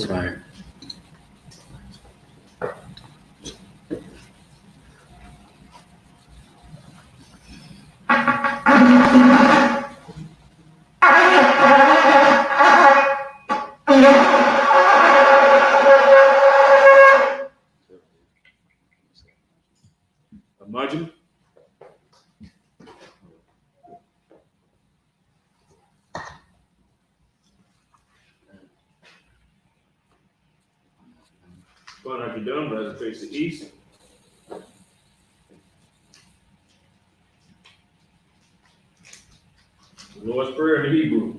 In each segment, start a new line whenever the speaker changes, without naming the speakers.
That's right.
Imagine. Going like you're done, but as it faces the east. The Lord's Prayer in the Hebrew.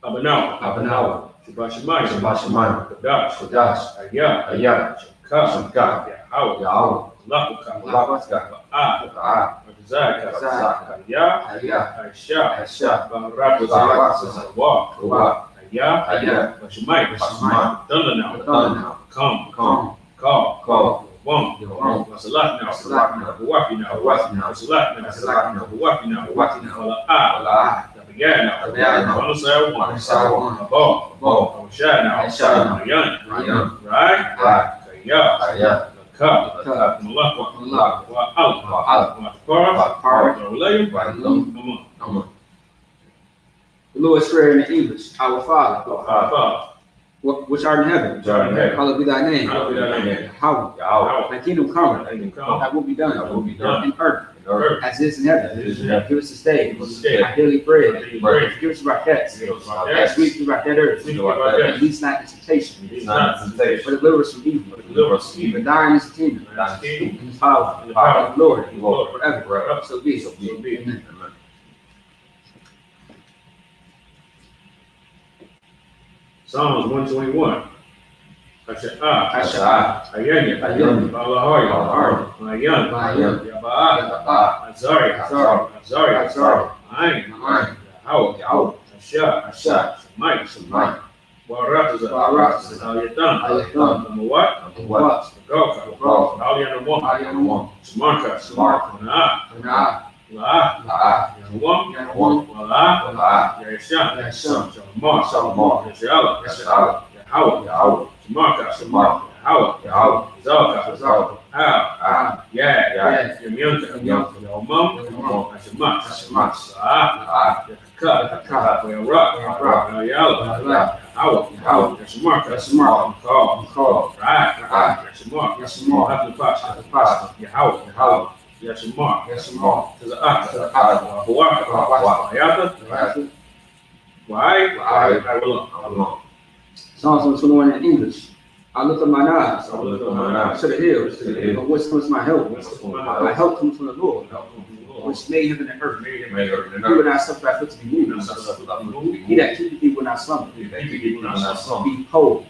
Abanawa. Shabbat Shemayim. Kadash. I.S.U.P.K. Yahweh. Lapuka. Zaka. I.S.U.P.K. Shemayim. Thunder now. Come. Call. Salat now. Wapi now. Salat now. Wapi now. Began now. One. Above. Shad now. Ryan. Right? Kaya. Cup. Malak. Come on.
The Lord's Prayer in the English. Our Father, which art in heaven, hallowed be thy name. Yahweh. Thy kingdom come. Thy will be done. In earth as it is in heaven. Give us this day our daily bread. Give us our debts as we forgive our debtors. And lead us not into temptation, but deliver us from evil. For thine is the kingdom, and the power, of the Lord, forever. So be it. Amen.
Psalms 121. Asha. Ayanya. Balahoya. Mayan. Yabaa. Azari. Ain. Yahweh. Asha. Shemai. Warataza. Aliyatan. Number what? Goka. Aliana. Samarka. Naa. La. Yawam. Wala. Yasham. Shalom. Yashala. Yahweh. Samarka. Yahweh. Zalka. Al. Yeah. Yamyunta. Yawmam. Hashemat. Sa'a. Yakaka. Yawrak. Yala. Yahweh. Samarka. Call. Right. Yashamar. Happy Yahweh. Yashamar. To the Aka. Waka. Why? I will.
Psalms 121 in English. I lift up mine eyes to the hills, from which comes my help. My help comes from the Lord, which made heaven and earth. He will not suffer thy foot to be moved. He that keepeth thee will not slumber. Behold,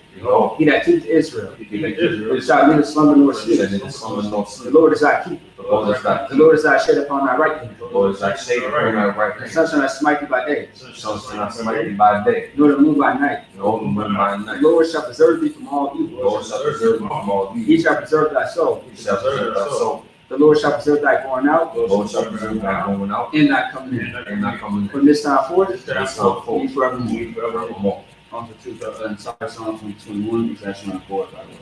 he that keepeth Israel shall neither slumber nor sleep. The Lord is thy keeper. The Lord is thy shade upon thy right hand. The sun shall not smite thee by day, nor the moon by night. The Lord shall preserve thee from all evil. He shall preserve thy soul. The Lord shall preserve thy going out, and thy coming in. From this time forth, be forevermore. On to Psalms 121, it's actually on the board, by the way.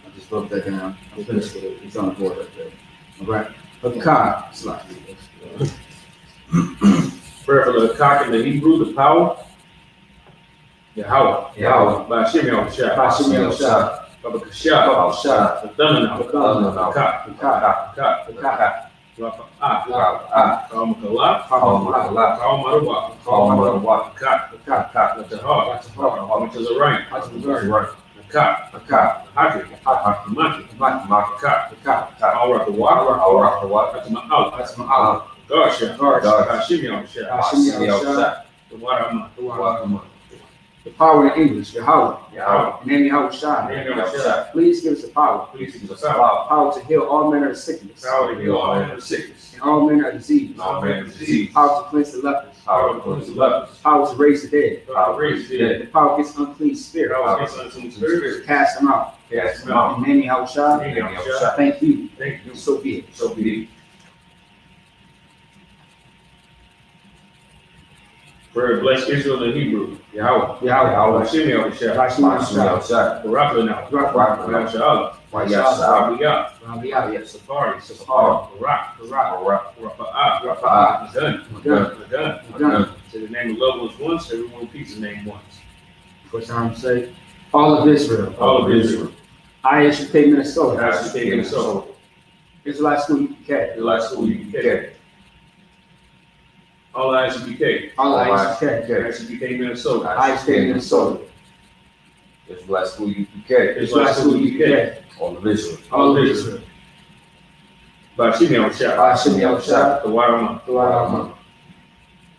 I just wrote that down. I finished with it. It's on the board right there. All right. Cock.
Prayer for the cock in the Hebrew, the power. Yahweh. By Shimei Shah. Baba Kasha. The thunder now. Cock. Let the heart. To the right. I'll rock the walk. That's my out. Gosh. The water.
The power in English, Yahweh. Name Yahweh. Please give us the power. Power to heal all manner of sickness. And all manner of disease. Power to cleanse the lepers. Power to raise the dead. The power against unclean spirits. Cast them out. In name Yahweh. Thank you. So be it.
Prayer bless Israel in Hebrew.
Yahweh.
Hashem Yahushua. Barak now. SHALAM.
YAHANNA.
Safari. Barak. Done. So the name of love was once, everyone repeats the name once.
First time say, all of Israel. I.S.U.P.K, Minnesota.
I.S.U.P.K, Minnesota.
Israelite School U.P.K.
I.S.U.P.K. All I.S.U.P.K. I.S.U.P.K, Minnesota.
I.S.U.P.K, Minnesota.
Israelite School U.P.K.
Israelite School U.P.K.
All of Israel.
All of Israel.
Hashem Yahushua.
YAHANNA.
The YAHANNA.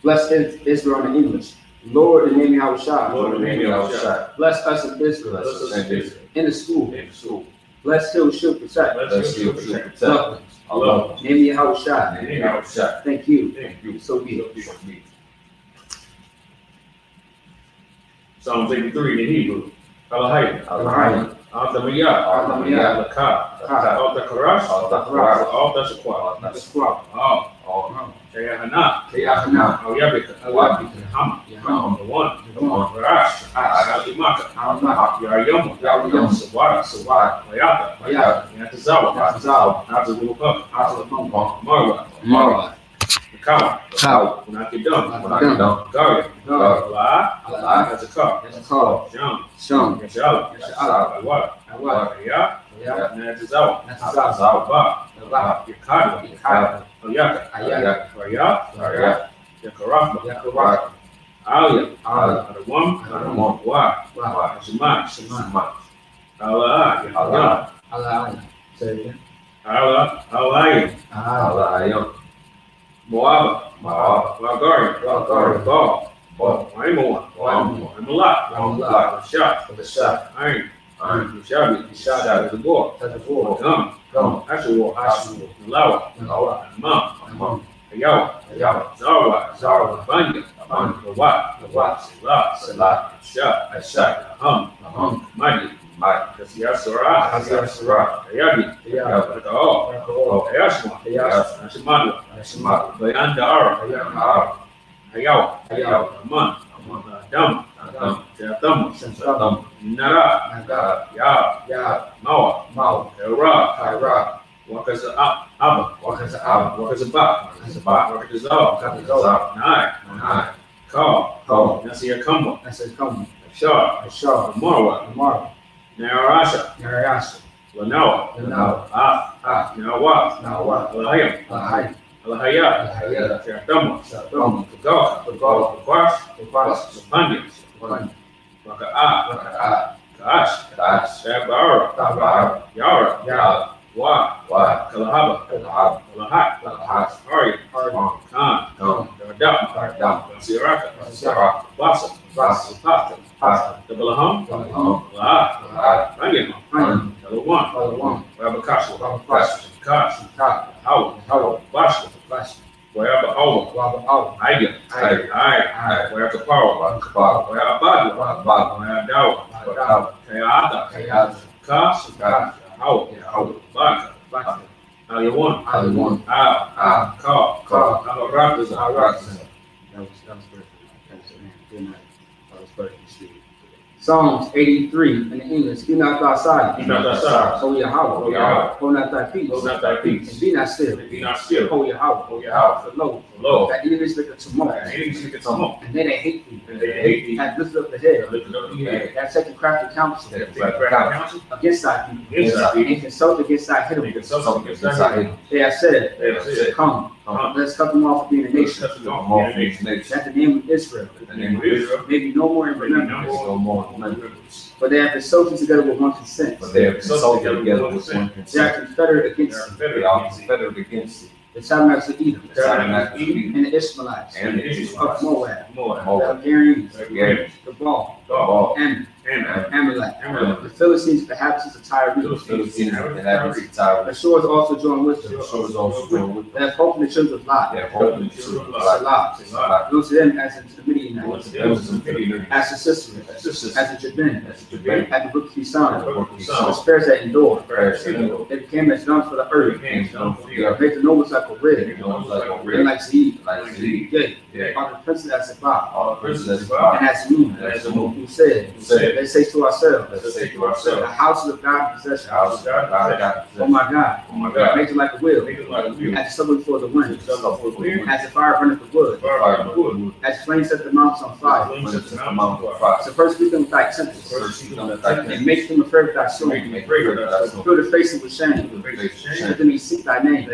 Bless Israel in English. Lord, in the name of Yahushua.
Lord, in the name of Yahushua.
Bless us in Israel.
Bless us in Israel.
In the school.
In the school.
Bless Hill Shield Protect.
Bless you, protect.
Love them.
Love.
Name of Yahushua.
In the name of Yahushua.
Thank you.
Thank you.
So be it.
Psalms 83 in Hebrew. Alahayim.
YAHANNA.
Altamiyah. Lakah. Altakarash. Altashakwah. YAHANNA. I.S.U.P.K.
YAHANNA.
The one. Barash. I.S.U.P.K. YAHANNA. Sawara. Wayata. Natazawa. Natazawa. Marwa. Kawa. Unakidum. Garia. Allah. That's a car. Sham. Yashala. Awad. Natazawa. Yakada. Ayaka. Yakarafma. Alia. Adawam. Wa. Shema. Allah.
Say it again.
Alayim. Moaba. Lagari. Ball. Waimoa. Malak. Shot. Iron. Shabi. Tabor. Gum. Ashur. Lawa. Amam. Ayawa. Zarwa. Banya. Wat. Salat. Shah. Aham. Madi. Yasura. Ayabi. Ayashma. Ashimadu. Bayandara. Ayawa. Aman. Dam. Jatam. Nara. Ya. Mawa. Era. Wakaza Abba. Wakaza Ba. Wakaza Nai. Call. Nasir Kamba. Shah. Marwa. Narasha. Lanawa. Nawa. Alahayim. Alahaya. Jatam. Kwash. Pandia. Waka'a. Kash. Sabara. Yara. Wa. Kalahaba. Lahat. Ari. Khan. Dam. Siraka. Basa. Pasta. Dabalaham. La. Rangema. Talawan. Rabakashi. Kash. Hawa. Bashi. Wayaba Awa. Aiga. Wayaka Power. Wayabadu. Wayadawa. Kayada. Ka. Hawa. Baka. Aliwan. Ka. Alarakas.
That was perfect. Psalms 83 in the English. Be not thy silent. O Yahweh. Hold not thy peace. And be not still. O Yahweh. For lo, that enemies make a tumult. And then they hate thee. And lift up the head. That second crafty counsel against thy people. And consult against thy enemies. They have said, Come, let's cut them off of being a nation. That the name of Israel may be no more in remembrance. But they have been soaked together with one consent. They are confederate against thee. The tabernacles of Edom, and the Ishmaelites, of Moab, the Hungarians, the Baal, Amalek, the Philistines, the inhabitants of Tyre, the shores also join with them. They have hope in the children of Lot. Salah. Those to them as into the Midianites,
Once the elders of Midian,
as the Sisera,
as sisters,
as the Jabin,
as the debate,
at the brook Kishon,
the
the
son,
spirits that endure.
the
They became as dung for the earth.
came down for the earth,
Made the nobles like a rib,
and like a
and
rib,
like seed.
Like Z.
Yea,
yeah,
are the princes as Sabbath,
all the princes as well,
and as moon,
as the moon,
who said,
said,
they say to ourselves,
let's say to
the
ourselves,
houses of God in possession.
house of God,
Oh my God,
oh my God,
make it like a wheel,
make it like a wheel,
as the summer before the wind,
as
as the fire burneth the wood,
wood,
as flames set the mountains on fire. So first speak them with thy tempest, and make them afraid of thy soul. Fill the faces with shame. Let them seek thy name.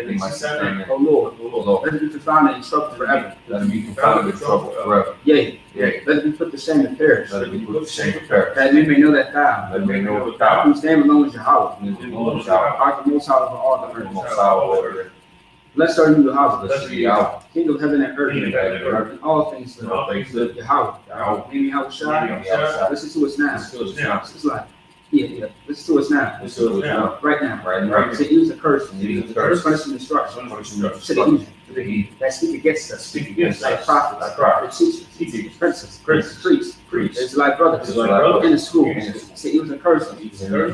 O Lord, let them be confounded in trouble forever.
Let him be confounded in trouble forever.
Yea,
Yea,
let them be put to shame and perish,
let him be put to shame and perish.
that men may know that thou,
Let him may know the God,
whose name alone is Yahweh,
who is the Lord God,
art the most high over all the
the
earth.
most high over earth.
Blessed are you, Yahweh,
Blessed be Yahweh,
King of heaven and earth,
King of heaven and earth.
and all things live.
all things live.
Yahweh,
Yahweh,
name Yahweh,
Yahweh,
listen to us now.
Now,
It's like, yeah, listen to us now.
listen to us now.
Right now.
Right now.
Say, use the curse.
Use the curse.
Punishment instruction.
Punishment
To the evil.
to the heathen.
That speak against us.
speak against
Like
us,
prophets.
like prophets,
The teachers. Princes. Priests. Israelite brothers.
Israelite brothers.
In the school.
In the school.
Say, use the curse.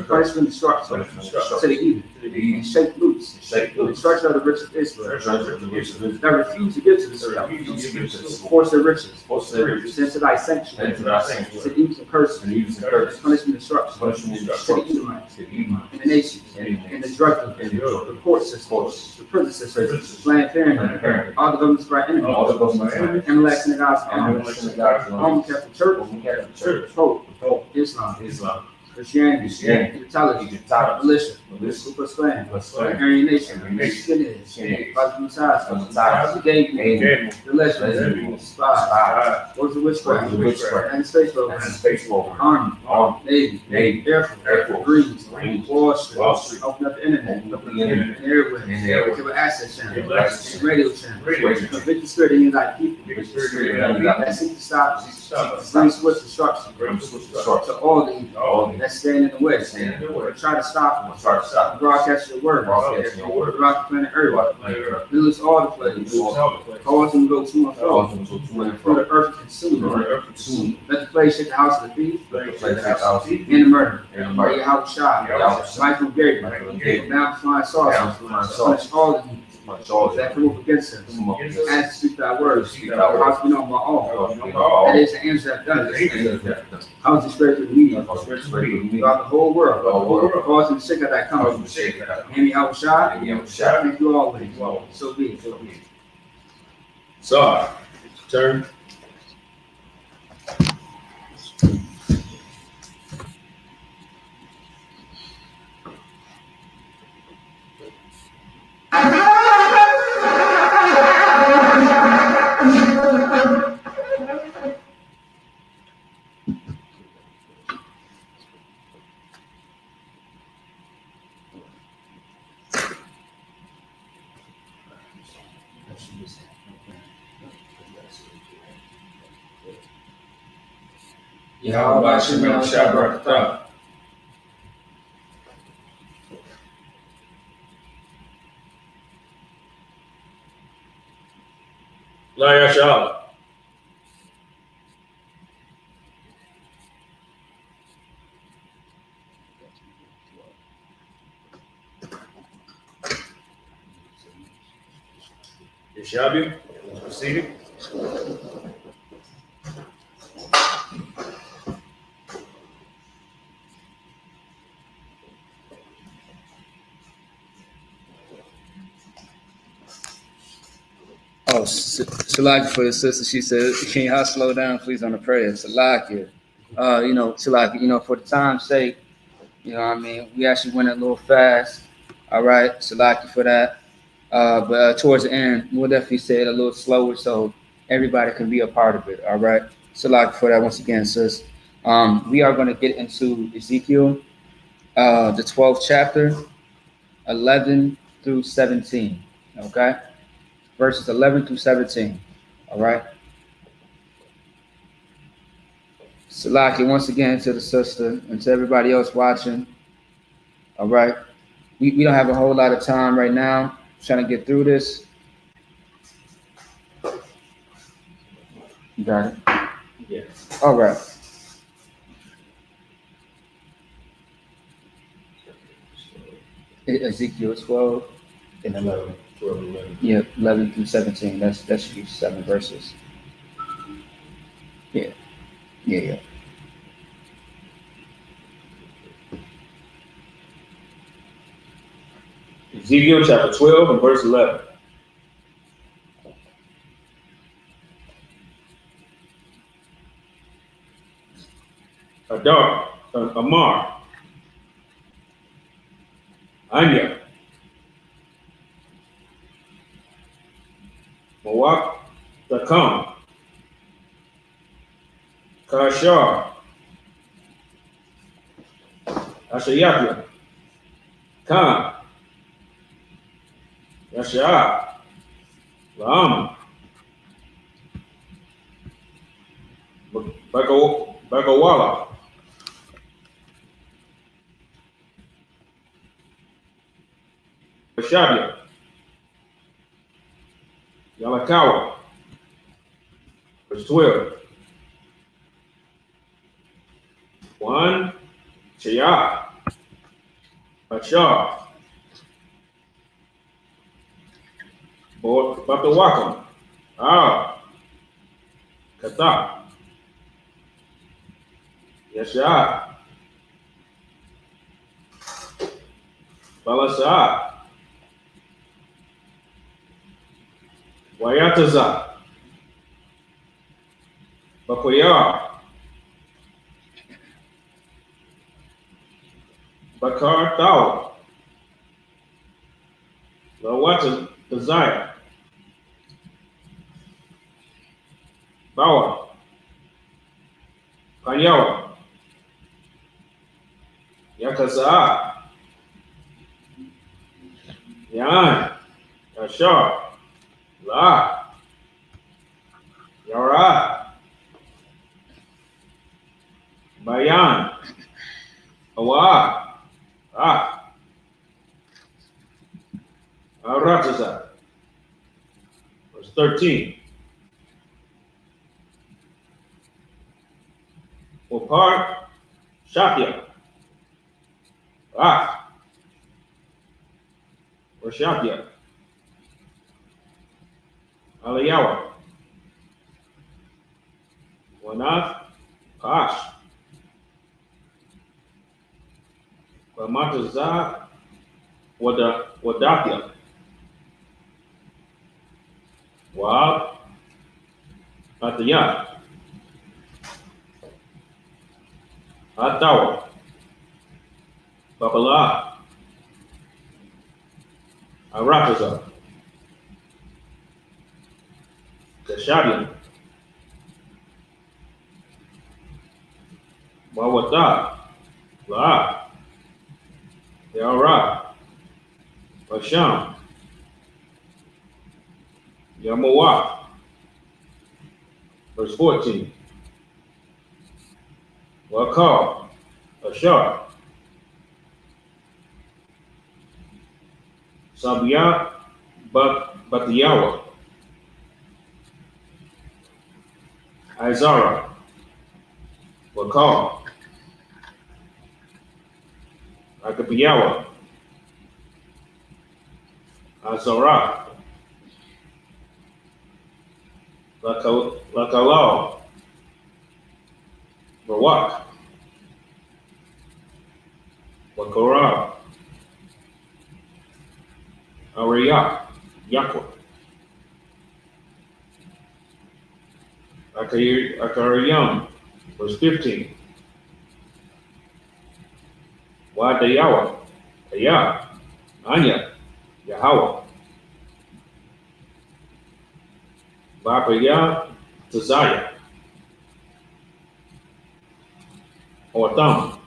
Punishment instruction.
Punishment instruction.
To the evil. And shake loose.
Shake
The
loose.
instruction of the rich of Israel.
Treasure of the rich of Israel.
That refuse to give to the servant. Force their riches.
Force their riches.
Send to thy sanctuary.
Enter thy sanctuary.
To use the curse.
And use the curse.
Punishment instruction.
Punishment
To the
instruction.
Edomites.
To the heathen.
And the nations.
And
And the drug
And
dealers.
the
The court system. The prison system. Planned Parenthood.
Parenthood.
All the governments of our enemies.
All the governments of our enemies.
Everlasting synagogues of
And
honor.
everlasting synagogues of honor.
Roman Catholic Church.
Roman Catholic Church.
Pope.
Pope.
Islam.
Islam.
Christianity.
Christianity.
Egyptology.
Egyptology.
Militia.
Militia.
Ku Klux Klan.
Klux Klan.
Aryan Nation.
Aryan Nation.
Skinheads.
Skinheads.
Messiah. The gay people.
Gay
The lesbians.
Lesbians.
Spies. Words of witchcraft.
Witchcraft.
And space
And
programs.
space program.
Army.
Army.
Navy.
Navy.
Air Force.
Air Force.
Greens.
Greens.
Wall Street.
Wall Street.
Open up the internet.
Open up the internet.
And airways.
And airways.
Cable access channel.
Cable access
And radio channel.
Radio channel.
Convict the spirit in thy people. That seek to stop. Bring swift destruction. To all the evil that stand in the way.
Stand in the way.
Try to stop them.
Try to stop.
Broadcast your word.
Broadcast your word.
Throughout the planet Earth. Release all the plagues. Cause them to go to and fro. For the earth consume. Let the plague shake the house of the thief and the murder. By YAHANNA. Michael Gabriel. Now flying saucers. Punish all the evil that come up against us. And speak thy words. How we know about all. That is the answer that done this. How is the spirit of the media throughout the whole world? Causing the sick of that come. Amy Yahushua. Thank you always. So be it.
So, turn.
Yahweh Shem
Shabbat. SHALAM. Yeshabu, proceeding.
Oh, Salaki for your sister. She said, "Can y'all slow down, please, on the prayer?" Salaki, Salaki, for the time's sake, what I mean, we actually went a little fast. All right, Salaki for that. But towards the end, we'll definitely say it a little slower so everybody can be a part of it. All right, Salaki for that once again, sis. We are going to get into Ezekiel, the 12th chapter, 11 through 17. Okay. Verses 11 through 17. All right. Salaki, once again, to the sister and to everybody else watching. All right. We don't have a whole lot of time right now. Trying to get through this. You got it.
Yes.
All right. Ezekiel 12 and 11.
12, 11.
Yeah, 11 through 17. That should be 7 verses. Yeah.
Ezekiel chapter 12 and verse 11. Adar, Amar, Anya, Mawak, Takam, Kashar, Ashayapia, Khan, Yashah, Lam, Bagawala, Bashabia, Yalakawa, verse 12. 1, Shayah, Ashar, Batawakam, Kata, Yashah, Balasa, Wayataza, Bakoyar, Bakar Tau, Lawata Desire, Bawa, Panyawa, Yakaza, Yan, Yashar, La, Yara, Bayan, Awa, Arataza, verse 13. Wapar, Shapia, or Shapia, Aliyawa, Wanath, Pash, Ramataza, Wadapia, Wab, Atiyah, Atawa, Babala, Arataza, Kashabian, Wawata, La, Yara, Basham, Yamawa, verse 14. Wakar, Ashar, Sabia, Batiyawa, Izara, Wakar, Akapiyawa, Azara, Lakalal, Rawak, Wakara, Ariyak, Yakwa, Akariyam, verse 15. Wadayawa, Aya, Anya, Yahweh, Bapaya, Tazaya, Otham,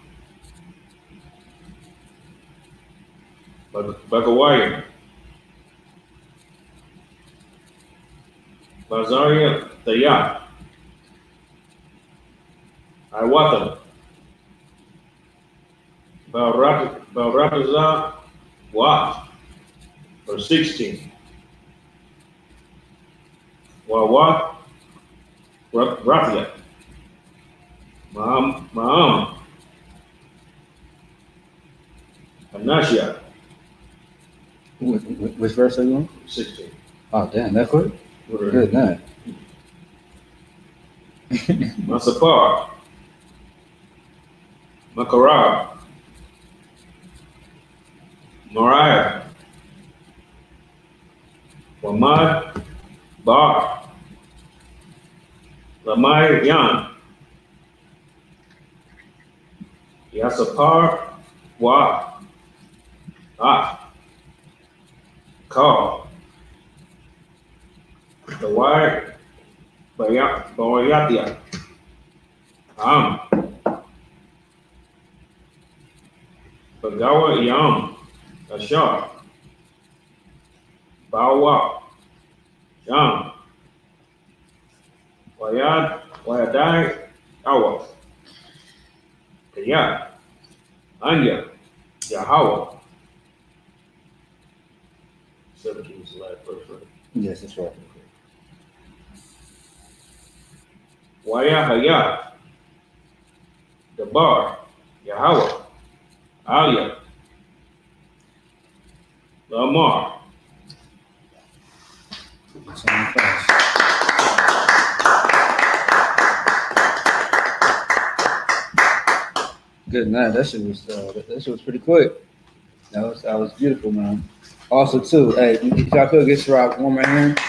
Bagawaya, Bazaria, Tayah, Iwatam, Barataza, Wat, verse 16. Wawat, Raphia, Ma'am. Anashia.
Which verse are you on?
16.
Oh, damn, that quick? Good night.
Masapar. Makarab. Mariah. Wamad. Bar. Lamai Yan. Yasapar. Wa. Call. The wire. Bayatia. Bagawa Yam. Ashar. Bawa. Yam. Wayadai. Awa. Kaya. Anya. Yahweh. 17 is the last verse, right?
Yes, that's right.
Wayahaya. Dabar. Yahweh. Alia. Lamar.
Good night. That shit was pretty quick. That was beautiful, man. Also, too, hey, if y'all could get Rock one more hand.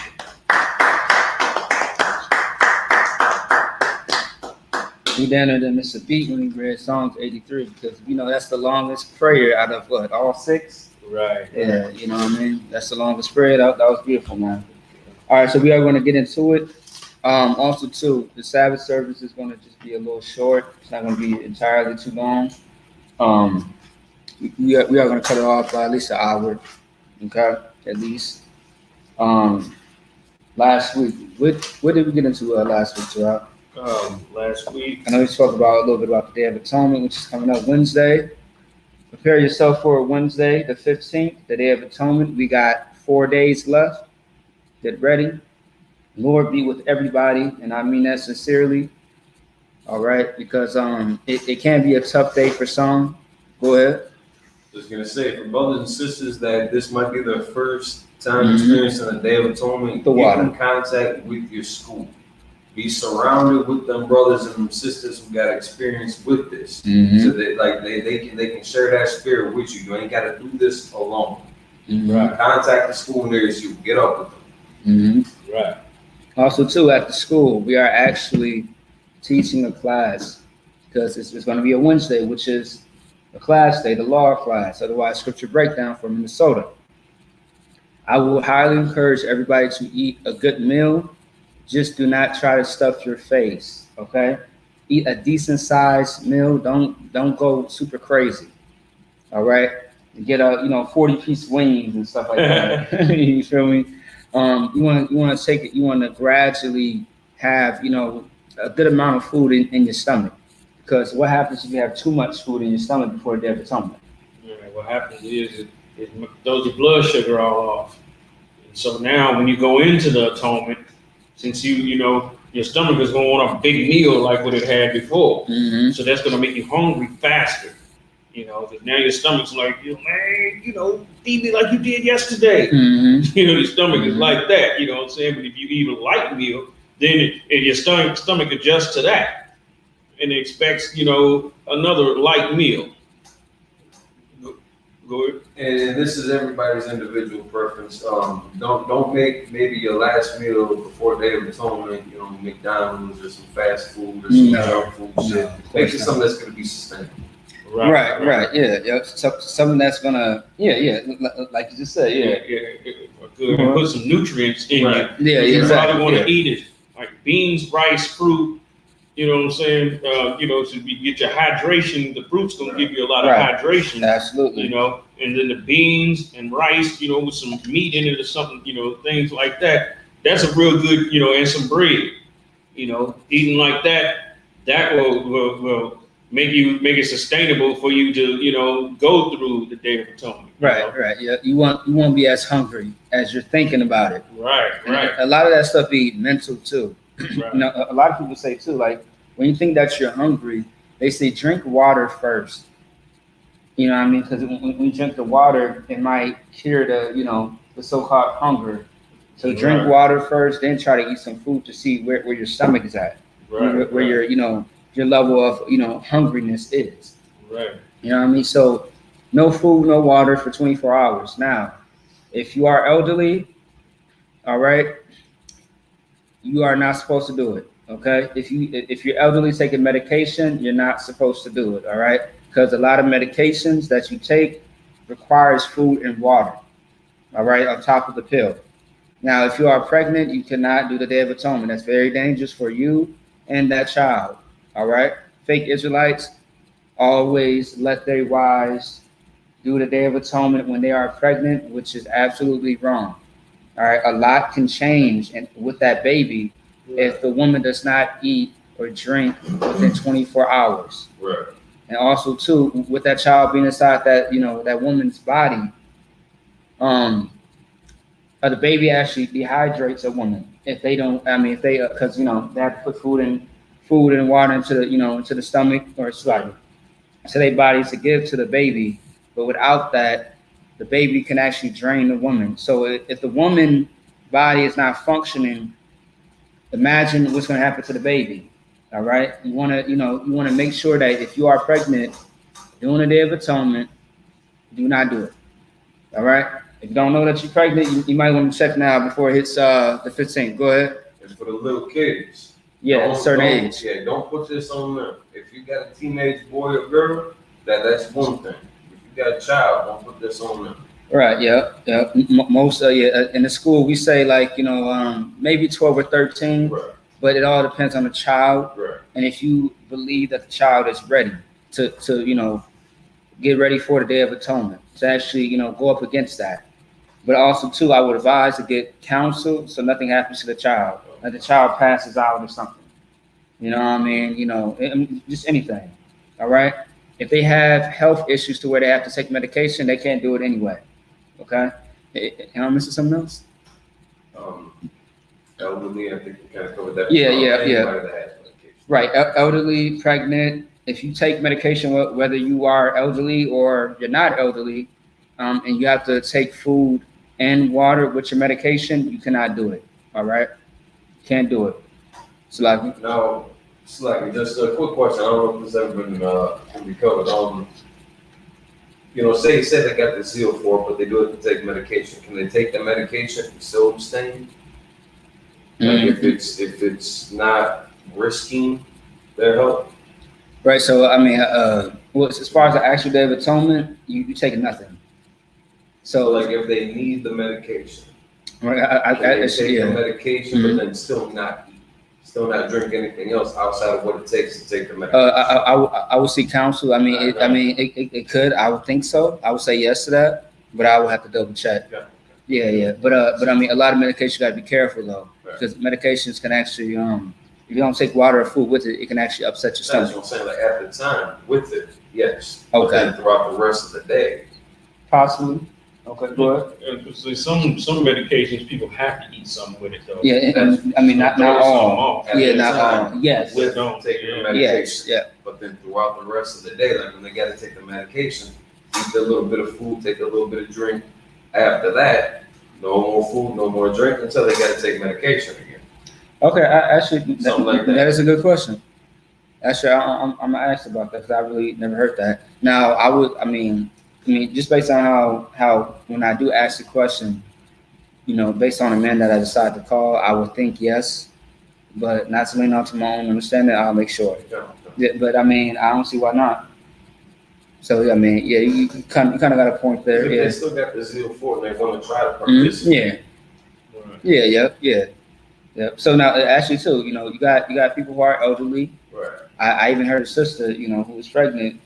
We down there in Mr. Beat when he read Psalms 83 because that's the longest prayer out of what, all 6?
Right.
Yeah, you know what I mean? That's the longest prayer. That was beautiful, man. All right, so we are going to get into it. Also, too, the Sabbath service is going to just be a little short. It's not going to be entirely too long. We are going to cut it off by at least an hour, okay? At least. Last week, what did we get into last week, Gerard?
Last week.
I know we spoke about a little bit about the Day of Atonement, which is coming up Wednesday. Prepare yourself for Wednesday, the 15th, the Day of Atonement. We got 4 days left. Get ready. Lord be with everybody, and I mean that sincerely. All right, because it can be a tough day for some. Go ahead.
I was gonna say, for brothers and sisters that this might be their first time experiencing the Day of Atonement, get in contact with your school. Be surrounded with them brothers and them sisters who got experience with this, so that they can share that spirit with you. You ain't got to do this alone. Right. Contact the school nearest you. Get up with them.
Right.
Also, too, at the school, we are actually teaching a class because it's going to be a Wednesday, which is a class day, the law class, otherwise scripture breakdown from Minnesota. I will highly encourage everybody to eat a good meal. Just do not try to stuff your face, okay? Eat a decent sized meal. Don't go super crazy, all right? Get a 40-piece wings and stuff like that. You feel me? You want to take it. You want to gradually have a good amount of food in your stomach, because what happens if you have too much food in your stomach before the Day of Atonement?
What happens is it throws your blood sugar all off. And so now when you go into the atonement, since your stomach is going to want a big meal like what it had before, so that's going to make you hungry faster. Because now your stomach's like, man, feed me like you did yesterday. Your stomach is like that. You know what I'm saying? But if you eat a light meal, then your stomach adjusts to that, and it expects another light meal. Go ahead.
And this is everybody's individual preference. Don't make maybe your last meal before Day of Atonement, McDonald's or some fast food or some junk food shit. Make it something that's going to be sustainable.
Right. Yeah. Something that's gonna, like you just said,
Good. And put some nutrients in you.
Yeah,
you probably want to eat it like beans, rice, fruit. You know what I'm saying? So you get your hydration. The fruit's gonna give you a lot of hydration.
Absolutely.
And then the beans and rice, with some meat in it or something, things like that. That's a real good, and some bread. Eating like that will make it sustainable for you to go through the Day of Atonement.
Right. Yeah, you won't be as hungry as you're thinking about it.
Right.
A lot of that stuff be mental too.
Right.
A lot of people say too, like when you think that you're hungry, they say drink water first. You know what I mean? Because when you drink the water, it might cure the so-called hunger. So drink water first, then try to eat some food to see where your stomach is at, where your level of hungriness is.
Right.
You know what I mean? So no food, no water for 24 hours. Now, if you are elderly, all right, you are not supposed to do it. Okay? If you're elderly taking medication, you're not supposed to do it. All right? Because a lot of medications that you take requires food and water. All right, on top of the pill. Now, if you are pregnant, you cannot do the Day of Atonement. That's very dangerous for you and that child. All right? Fake Israelites always let their wives do the Day of Atonement when they are pregnant, which is absolutely wrong. All right? A lot can change with that baby if the woman does not eat or drink within 24 hours.
Right.
And also, too, with that child being inside that woman's body, the baby actually dehydrates a woman if they don't. Because they have to put food and water into the stomach or to their bodies to give to the baby. But without that, the baby can actually drain the woman. So if the woman body is not functioning, imagine what's going to happen to the baby. All right, you want to make sure that if you are pregnant, doing a Day of Atonement, do not do it. All right. If you don't know that you're pregnant, you might want to check now before it hits the 15th. Go ahead.
It's for the little kids.
Yeah, a certain age.
Yeah, don't put this on them. If you got a teenage boy or girl, that's one thing. If you got a child, don't put this on them.
Right. Yeah. Most in the school we say maybe 12 or 13.
Right.
But it all depends on the child.
Right.
And if you believe that the child is ready to get ready for the Day of Atonement, to actually go up against that. But also too, I would advise to get counsel so nothing happens to the child. Like the child passes out or something. You know what I mean? Just anything. All right. If they have health issues to where they have to take medication, they can't do it anyway. Okay. Am I missing something else?
Elderly, I think we kind of covered that.
Yeah. Right. Elderly, pregnant. If you take medication, whether you are elderly or you're not elderly, and you have to take food and water with your medication, you cannot do it. All right. Can't do it. Slacky.
Now, Slacky, just a quick question. I don't know if this ever been covered. Say they got the zeal for it, but they do have to take medication. Can they take the medication and still abstain? Like if it's not risking their health?
Right. So as far as the actual Day of Atonement, you take nothing. So
like if they need the medication,
right?
They take the medication, but then still not drink anything else outside of what it takes to take the medication.
I would seek counsel. It could. I would think so. I would say yes to that, but I would have to double check. Yeah. But a lot of medication got to be careful though, because medications can actually if you don't take water or food with it, it can actually upset your stomach.
That's what I'm saying. Like at the time with it, yes.
Okay.
But then throughout the rest of the day,
possibly. Okay, go ahead.
Some medications people have to eat something with it though.
Yeah, not all. Yeah, not all. Yes.
With taking the medication.
Yes. Yeah.
But then throughout the rest of the day, like when they got to take the medication, eat a little bit of food, take a little bit of drink. After that, no more food, no more drink until they got to take medication again.
Okay, actually,
Something like that.
That is a good question. Actually, I'm gonna ask about that because I really never heard that. Now, I mean, just based on how when I do ask the question, based on the man that I decide to call, I would think yes, but not to lean on to my own understanding. I'll make sure. Yeah, but I don't see why not. So you kind of got a point there.
They still got the zeal for it. They want to try to participate.
Yeah. So now, actually, too, you got people who are elderly.
Right.
I even heard a sister, who was pregnant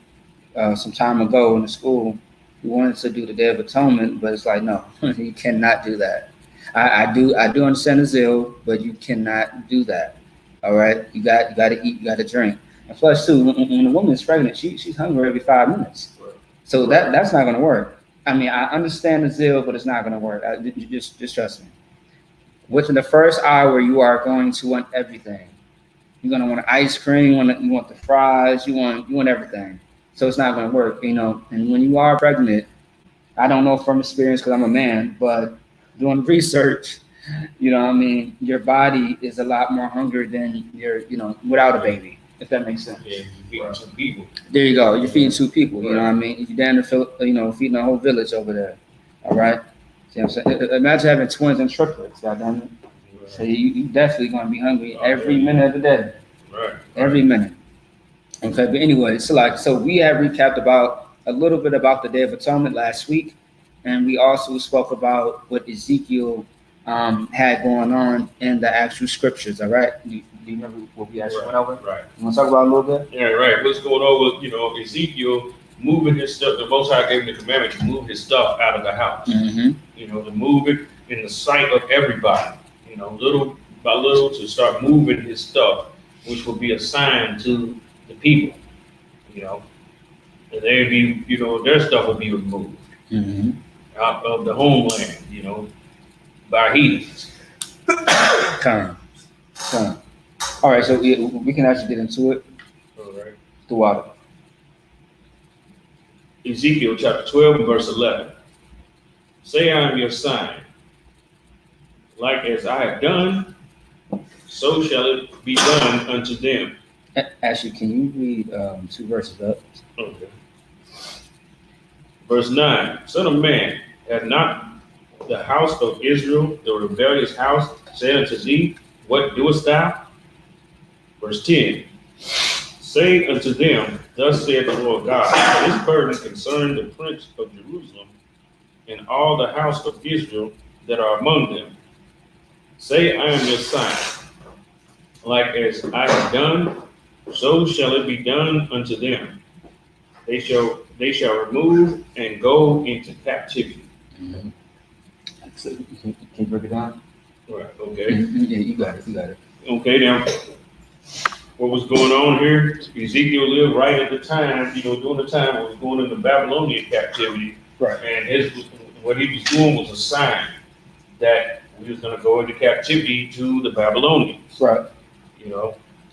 some time ago in the school, who wanted to do the Day of Atonement, but it's like, no, you cannot do that. I do understand the zeal, but you cannot do that. All right, you got to eat, you got to drink, and plus, too, when a woman is pregnant, she's hungry every 5 minutes. Right. So that's not going to work. I understand the zeal, but it's not going to work. Just trust me. Within the first hour, you are going to want everything. You're gonna want ice cream. You want the fries. You want everything. So it's not gonna work, you know. And when you are pregnant, I don't know from experience because I'm a man, but doing research, you know what I mean, your body is a lot more hungry than without a baby, if that makes sense.
Yeah, you feeding 2 people.
There you go. You're feeding 2 people, you know what I mean? You're down to feeding a whole village over there. All right. See what I'm saying? Imagine having twins and triplets, goddamn it.
Right.
So you definitely gonna be hungry every minute of the day.
Right.
Every minute. Okay, but anyway, so we have recapped about a little bit about the Day of Atonement last week, and we also spoke about what Ezekiel had going on in the actual scriptures. All right, do you remember what we actually went over?
Right.
You want to talk about it a little bit?
Yeah, right. What's going on with Ezekiel moving his stuff? The Most High gave him the commandment to move his stuff out of the house.
Mm-hmm.
To move it in the sight of everybody. Little by little to start moving his stuff, which will be a sign to the people, and they'd be, their stuff will be removed out of the homeland, by heathens.
Come. All right, so we can actually get into it.
All right.
Throughout
Ezekiel chapter 12 and verse 11. Say, I am your sign. Like as I have done, so shall it be done unto them.
Actually, can you read 2 verses up?
Okay. Verse 9, Son of man, hath not the house of Israel, the rebellious house, said unto thee, what doest thou? Verse 10, say unto them, thus saith the Lord God, this burden concerned the prince of Jerusalem and all the house of Israel that are among them. Say, I am your sign. Like as I have done, so shall it be done unto them. They shall remove and go into captivity.
Mm-hmm. So, can you break it down?
Right, okay.
Mm-hmm. Yeah, you got it.
Okay, now, what was going on here? Ezekiel lived right at the time, during the time when he was going into Babylonian captivity.
Right.
And what he was doing was a sign that we was going to go into captivity to the Babylonians.
Right.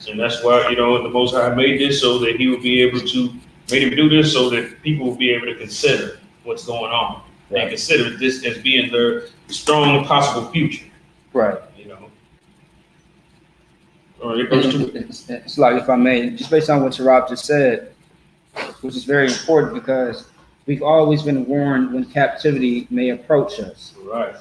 And that's why, the Most High made this so that he would be able to, made him do this so that people will be able to consider what's going on. Right. And consider this as being their strong possible future.
Right.
All right, verse 2.
It's like, if I may, just based on what Rob just said, which is very important because we've always been warned when captivity may approach us.
Right.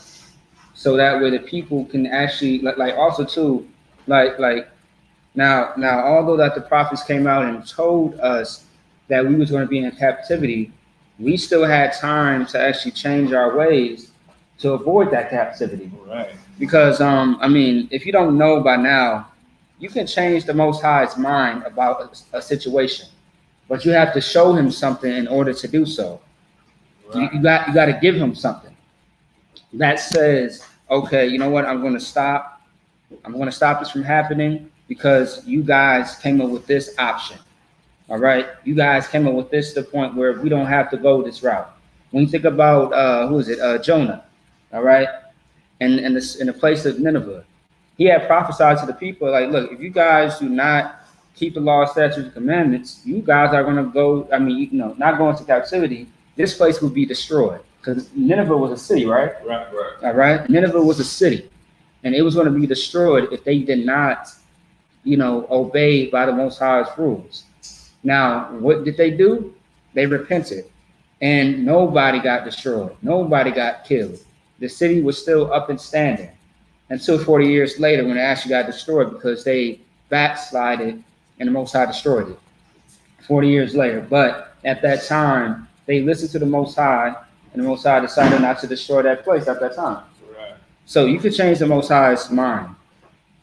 So that way the people can actually, also too, now, although that the prophets came out and told us that we was going to be in captivity, we still had time to actually change our ways to avoid that captivity.
Right.
Because, if you don't know by now, you can change the Most High's mind about a situation, but you have to show him something in order to do so. Right. You got to give him something that says, okay, you know what? I'm going to stop this from happening because you guys came up with this option. All right. You guys came up with this to the point where we don't have to go this route. When you think about, Jonah, all right. And in the place of Nineveh, he had prophesied to the people, like, look, if you guys do not keep the law, statutes, and commandments, you guys are going to go, not go into captivity. This place will be destroyed. Because Nineveh was a city, right?
Right.
All right. Nineveh was a city, and it was going to be destroyed if they did not, obey by the Most High's rules. Now, what did they do? They repented, and nobody got destroyed. Nobody got killed. The city was still up and standing until 40 years later when it actually got destroyed because they backslided and the Most High destroyed it 40 years later. But at that time, they listened to the Most High, and the Most High decided not to destroy that place at that time.
Right.
So you could change the Most High's mind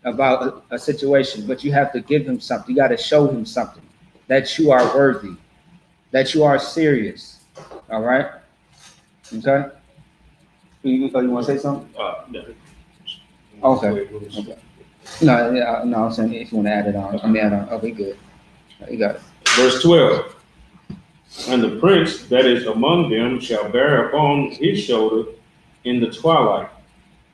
about a situation, but you have to give him something. You got to show him something, that you are worthy, that you are serious. All right? Okay? You want to say something?
No.
Okay. No, I'm saying if you want to add it on. Add on. Okay, good. You got it.
Verse 12. And the prince that is among them shall bear upon his shoulder in the twilight,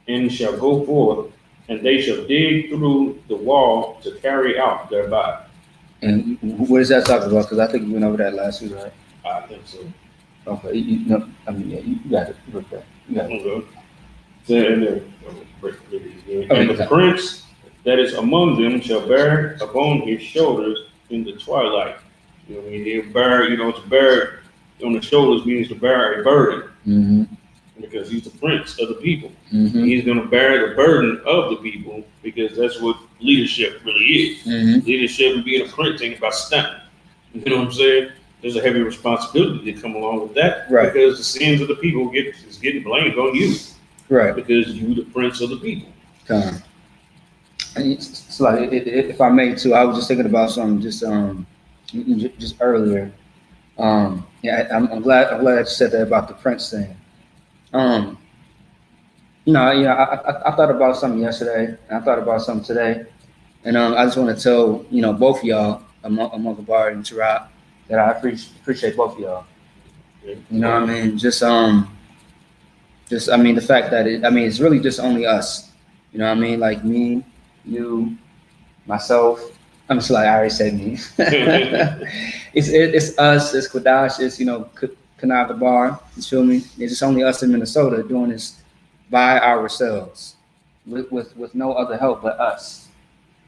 and shall go forth and they shall dig through the wall to carry out their buy.
And what is that talking about? Because I think you went over that last week, right?
I think so.
Okay, you got it. Look that. You got it.
Okay. And the prince that is among them shall bear upon his shoulders in the twilight. You know, when you bear, to bear on the shoulders means to bear a burden.
Mm-hmm.
Because he's the prince of the people.
Mm-hmm.
He's going to bear the burden of the people because that's what leadership really is.
Mm-hmm.
Leadership and being a prince ain't about stunting. You know what I'm saying? There's a heavy responsibility to come along with that,
right? Because
the sins of the people is getting blamed on you,
right? Because
you the prince of the people.
It's like if I may too, I was just thinking about something just earlier. Yeah, I'm glad that you said that about the prince thing. I thought about something yesterday, and I thought about something today, and I just want to tell both of y'all, among the bar and Tarot, that I appreciate both of y'all. You know what I mean? Just the fact that it's really just only us. You know what I mean? Like me, you, myself. I'm just like I already said me. it's us. It's Quadash. It's Kanal the bar. You feel me? It's just only us in Minnesota doing this by ourselves, with no other help but us.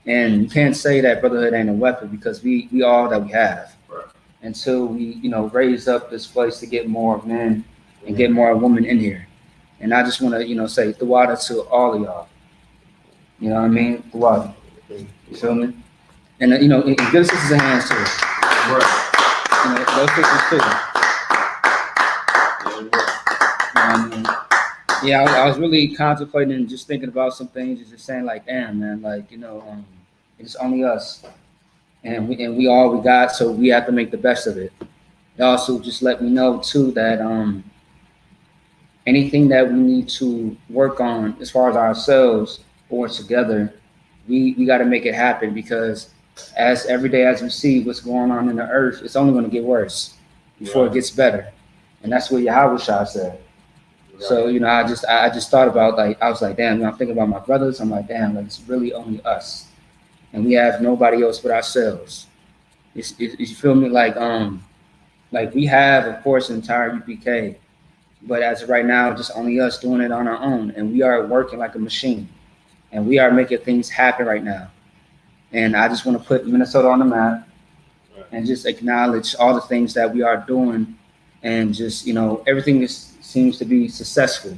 And you can't say that brotherhood ain't a weapon because we all that we have.
Right.
Until we raise up this place to get more men and get more women in here. And I just want to say the water to all of y'all. You know what I mean? The water. You feel me? And in good sisters' hands too.
Right.
Those sisters too. Yeah, I was really contemplating and just thinking about some things, just saying like, damn, man, like it's only us, and we all we got, so we have to make the best of it. It also just let me know too that anything that we need to work on as far as ourselves or together, we got to make it happen because as every day as we see what's going on in the earth, it's only going to get worse before it gets better, and that's what Yahawashi said. So I just thought about I was like, damn, I'm thinking about my brothers. I'm like, damn, like it's really only us, and we have nobody else but ourselves. You feel me? Like we have, of course, an entire U.P.K, but as of right now, just only us doing it on our own, and we are working like a machine, and we are making things happen right now. And I just want to put Minnesota on the map, and just acknowledge all the things that we are doing, and just everything seems to be successful.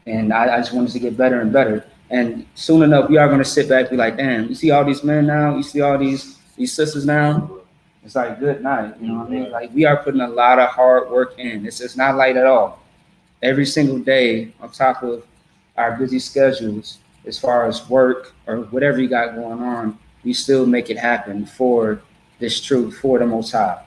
And I just want us to get better and better. And soon enough, we are going to sit back and be like, damn, you see all these men now? You see all these sisters now? It's like, good night. You know what I mean? Like, we are putting a lot of hard work in. It's not light at all. Every single day, on top of our busy schedules, as far as work or whatever you got going on, we still make it happen for this truth, for the Most High.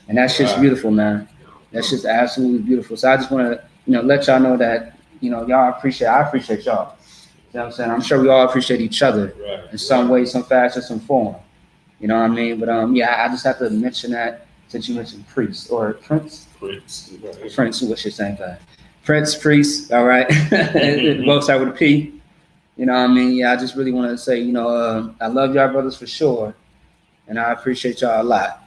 And that's just beautiful, man. That's just absolutely beautiful. So I just want to, let y'all know that, I appreciate y'all. You know what I'm saying? I'm sure we all appreciate each other in some way, some fashion, some form. You know what I mean? But I just have to mention that since you mentioned priest or prince. Prince, what's your same thing? Prince, priest, all right. Both start with a P. You know what I mean? Yeah, I just really want to say, I love y'all brothers for sure. And I appreciate y'all a lot.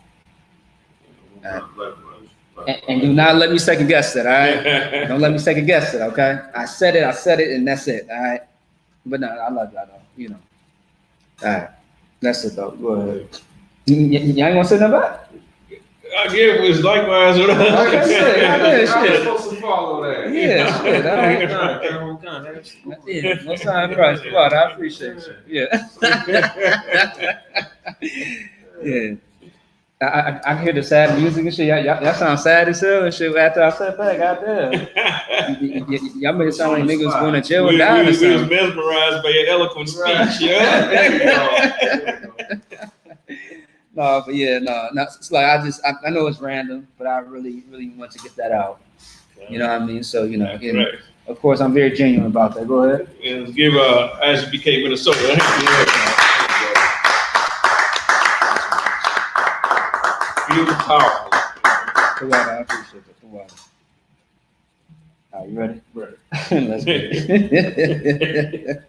And do not let me second guess it, all right? Don't let me second guess it, okay? I said it, and that's it, all right? But no, I love y'all, though, All right, that's it, though. Go ahead. Y'all ain't gonna say nothing about it?
I guess it was likewise with us.
Like I said,
I'm supposed to follow that.
Yeah, shit, all right. Yeah, no time price, but I appreciate you. Yeah. Yeah. I hear the sad music and shit. Y'all sound sad as hell and shit after I sat back out there. Y'all made it sound like niggas going to jail and dying or something.
We was mesmerized by your eloquent speech,
No, but yeah, no. It's like I know it's random, but I really, really want to get that out. You know what I mean? So, again, of course, I'm very genuine about that. Go ahead.
And give I.S.U.P.K Minnesota. Beautiful, powerful.
The water, I appreciate it. The water. Are you ready?
Ready.
Let's get it.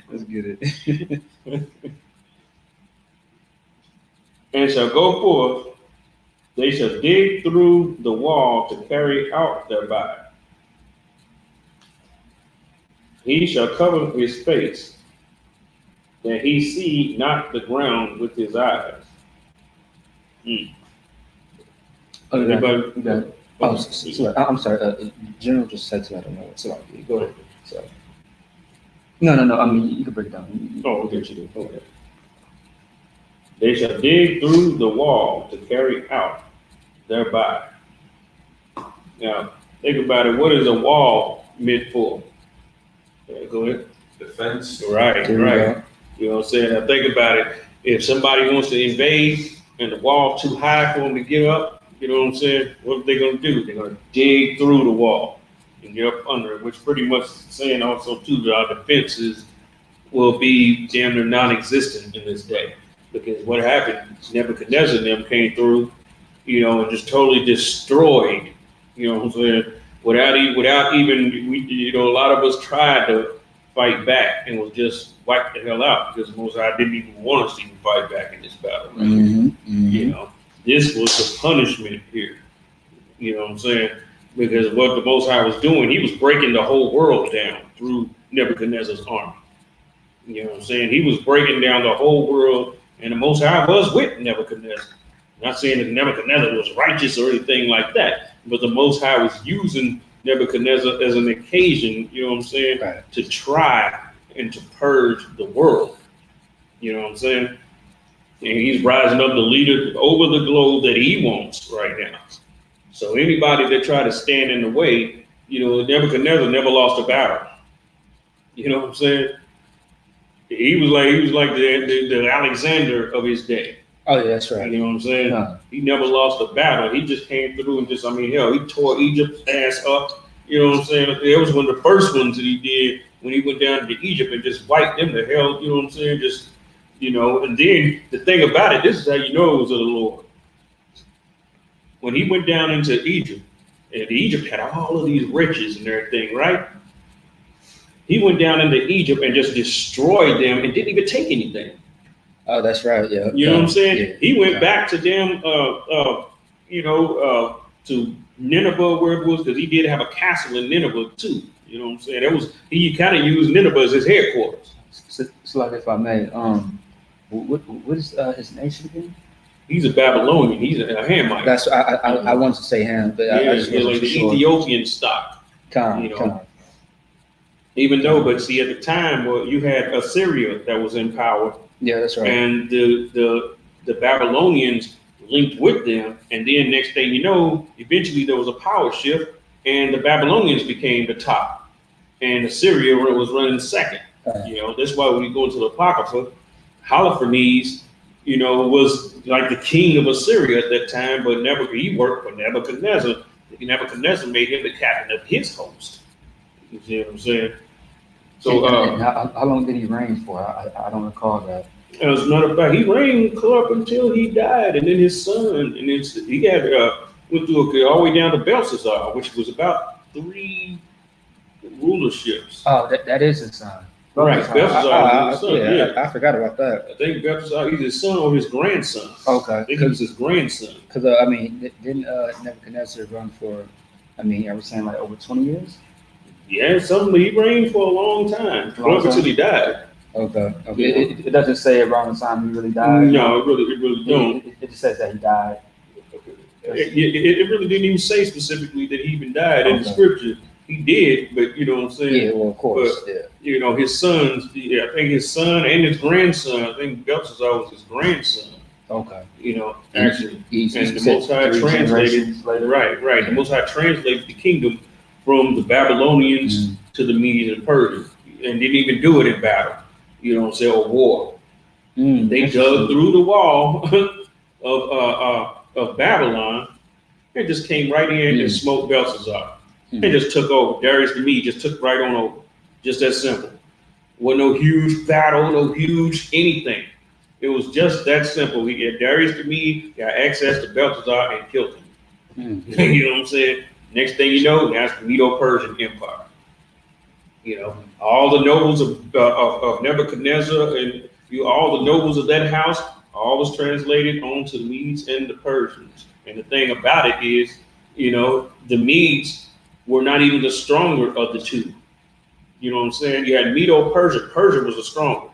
Let's get it.
And shall go forth, they shall dig through the wall to carry out thereby. He shall cover his face, that he see not the ground with his eyes. Anybody?
Oh, I'm sorry. General just said to let him know. So go ahead. So. No. I mean, you can break it down.
Oh, okay. Okay. They shall dig through the wall to carry out thereby. Now, think about it. What is a wall meant for? Go ahead.
Defense.
Right. You know what I'm saying? Now, think about it. If somebody wants to invade and the wall's too high for them to get up, you know what I'm saying? What are they going to do? They're going to dig through the wall and get up under it, which pretty much saying also, too, that our defenses will be damn near non-existent in this day. Because what happened, Nebuchadnezzar and them came through, you know, and just totally destroyed, you know what I'm saying, without even, you know, a lot of us tried to fight back and was just wiped the hell out because Most High didn't even want us to even fight back in this battle. Right? You know, this was the punishment here, you know what I'm saying, because what the Most High was doing, he was breaking the whole world down through Nebuchadnezzar's army. You know what I'm saying? He was breaking down the whole world. And the Most High was with Nebuchadnezzar. Not saying that Nebuchadnezzar was righteous or anything like that, but the Most High was using Nebuchadnezzar as an occasion, you know what I'm saying, right, to try and to purge the world. You know what I'm saying? And he's rising up the leader over the globe that he wants right now. So anybody that try to stand in the way, you know, Nebuchadnezzar never lost a battle. You know what I'm saying? He was like the Alexander of his day.
Oh yeah, that's right.
You know what I'm saying? No. He never lost a battle. He just came through and just, I mean, hell, he tore Egypt's ass up. You know what I'm saying? It was one of the first ones that he did when he went down to Egypt and just wiped them to hell. You know what I'm saying? Just, you know, and then the thing about it, this is how you know it was of the Lord. When he went down into Egypt, and Egypt had all of these riches and everything, right? He went down into Egypt and just destroyed them and didn't even take anything.
Oh, that's right. Yeah.
You know what I'm saying? Yeah. He went back to them, to Nineveh, where it was, because he did have a castle in Nineveh too. You know what I'm saying? He kind of used Nineveh as his headquarters.
So like, if I may, what is his nation again?
He's a Babylonian. He's a Hamite.
That's I wanted to say Ham, but I just
like the sure. Ethiopian stock. Even though, but see, at the time, well, you had Assyria that was in power.
Yeah, that's right.
And the Babylonians linked with them, and then next thing you know, eventually there was a power shift, and the Babylonians became the top, and Assyria was running second. You know, that's why when you go into the Apocrypha, Holofernes, you know, was like the king of Assyria at that time, but he worked for Nebuchadnezzar. Nebuchadnezzar made him the captain of his host. You see what I'm saying? So,
how long did he reign for? I don't recall that.
As a matter of fact, he reigned up until he died, and then his son, and he had went through all the way down to Belshazzar, which was about 3 rulerships.
Oh, that is his son.
Right, Belshazzar is his son.
Yeah, I forgot about that.
I think Belshazzar, either his son or his grandson.
Okay,
I think he was his grandson.
Because I mean, didn't Nebuchadnezzar run for? I mean, are we saying like over 20 years?
Yeah, he reigned for a long time, until he died.
Okay. It doesn't say around the time he really died.
No, it really don't.
It just says that he died.
It really didn't even say specifically that he even died in the scripture. He did, but you know what I'm saying?
Yeah, well, of course.
But, you know, his sons, I think his son and his grandson, I think Belshazzar was his grandson.
Okay.
You know, actually.
And
the Most High translated, right. The Most High translated the kingdom from the Babylonians to the Medes and Persians, and didn't even do it in battle, you know what I'm saying, or war. They dug through the wall of Babylon and just came right in and smoked Belshazzar and just took over. Darius the Mede just took right on over. Just that simple. Wasn't no huge battle, no huge anything. It was just that simple. Darius the Mede got access to Belshazzar and killed him. You know what I'm saying? Next thing you know, that's the Medo-Persian Empire. You know, all the nobles of Nebuchadnezzar and all the nobles of that house, all was translated onto the Medes and the Persians. And the thing about it is, you know, the Medes were not even the stronger of the two. You know what I'm saying? You had Medo-Persia. Persia was the stronger.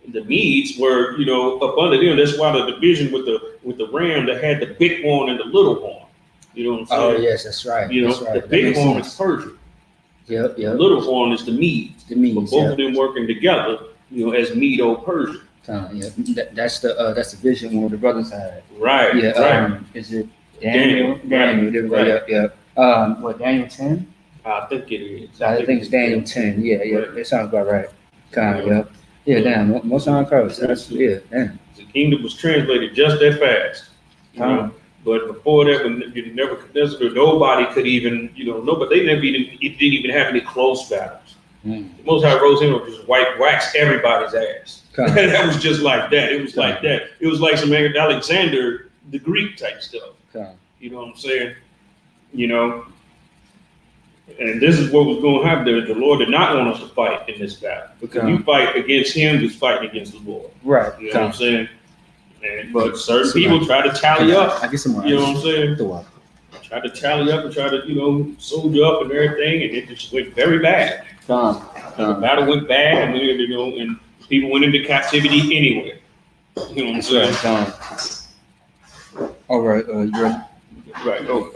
The Medes were, you know, up under them. That's why the division with the ram that had the big horn and the little horn. You know what I'm saying?
Oh yes, that's right.
You know,
that's right.
the big horn is Persia.
Yep.
The little horn is the Medes.
The Medes.
But both of them working together, you know, as Medo-Persia.
That's the vision one the brothers had.
Right.
Yeah.
Right.
Is it Daniel?
Daniel.
There we go.
Right.
Yep. What, Daniel 10?
I think it is.
I think it's Daniel 10. Yeah.
Right.
It sounds about right. Yep. Yeah. Damn. Most on curse. That's damn.
The kingdom was translated just that fast. You know? But before that, when Nebuchadnezzar, nobody could even, you know, nobody. They didn't even have any close battles. The Most High rose him up, just waxed everybody's ass. That was just like that. It was like that. It was like some Alexander the Greek type stuff. You know what I'm saying? You know, and this is what was going to happen. The Lord did not want us to fight in this battle, because you fight against him, just fighting against the Lord.
Right.
You know what I'm saying? But certain people try to tally up.
I get some more.
You know what I'm saying? Try to tally up and try to, you know, soldier up and everything, and it just went very bad. The battle went bad, and you know, and people went into captivity anyway. You know what I'm saying?
All right. You ready?
Right.
Good.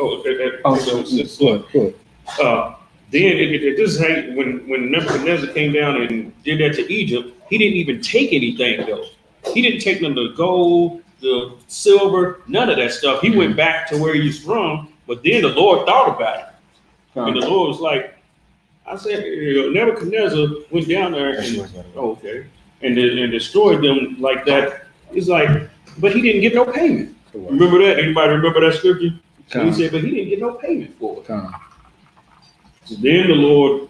Then this is how when Nebuchadnezzar came down and did that to Egypt, he didn't even take anything though. He didn't take none of the gold, the silver, none of that stuff. He went back to where he's from, but then the Lord thought about it. And the Lord was like, I said, Nebuchadnezzar went down there and destroyed them like that. It's like, but he didn't get no payment. Remember that? Anybody remember that scripture? He said, but he didn't get no payment for it. So then the Lord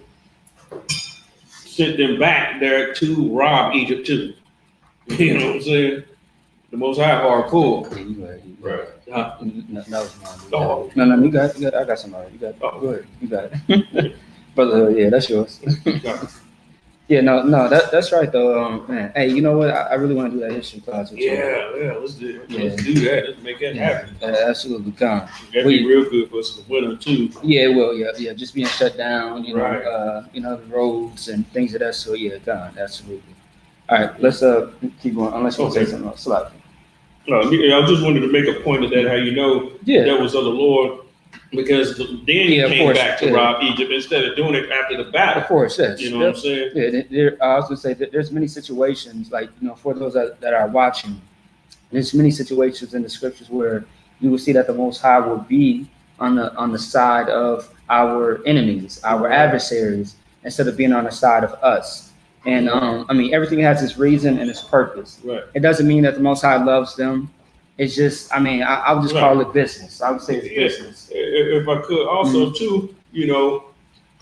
sent them back there to rob Egypt too. You know what I'm saying? The Most High hardcore.
Right.
Huh?
That was mine.
Oh.
No, you got I got somebody. You got it. Go ahead. You got it. Brother, yeah, that's yours. Yeah, no, that's right though. Man, hey, you know what? I really want to do that history class with you.
Yeah, let's do it. Let's do that. Let's make that happen.
Absolutely,
That'd be real good for us in the winter too.
Yeah, well, yeah, just being shut down, you know, the roads and things of that sort. Yeah, absolutely. All right, let's keep going. Unless you want to say something else.
No, I just wanted to make a point of that. How you know that was of the Lord. Because then he came back to rob Egypt instead of doing it after the battle.
Of course, yes.
You know what I'm saying?
Yeah, I was going to say that there's many situations, like, you know, for those that are watching, there's many situations in the scriptures where you will see that the Most High will be on the side of our enemies, our adversaries, instead of being on the side of us. And I mean, everything has its reason and its purpose.
Right.
It doesn't mean that the Most High loves them. It's just, I mean, I would just call it business. I would say it's business.
If I could also too, you know,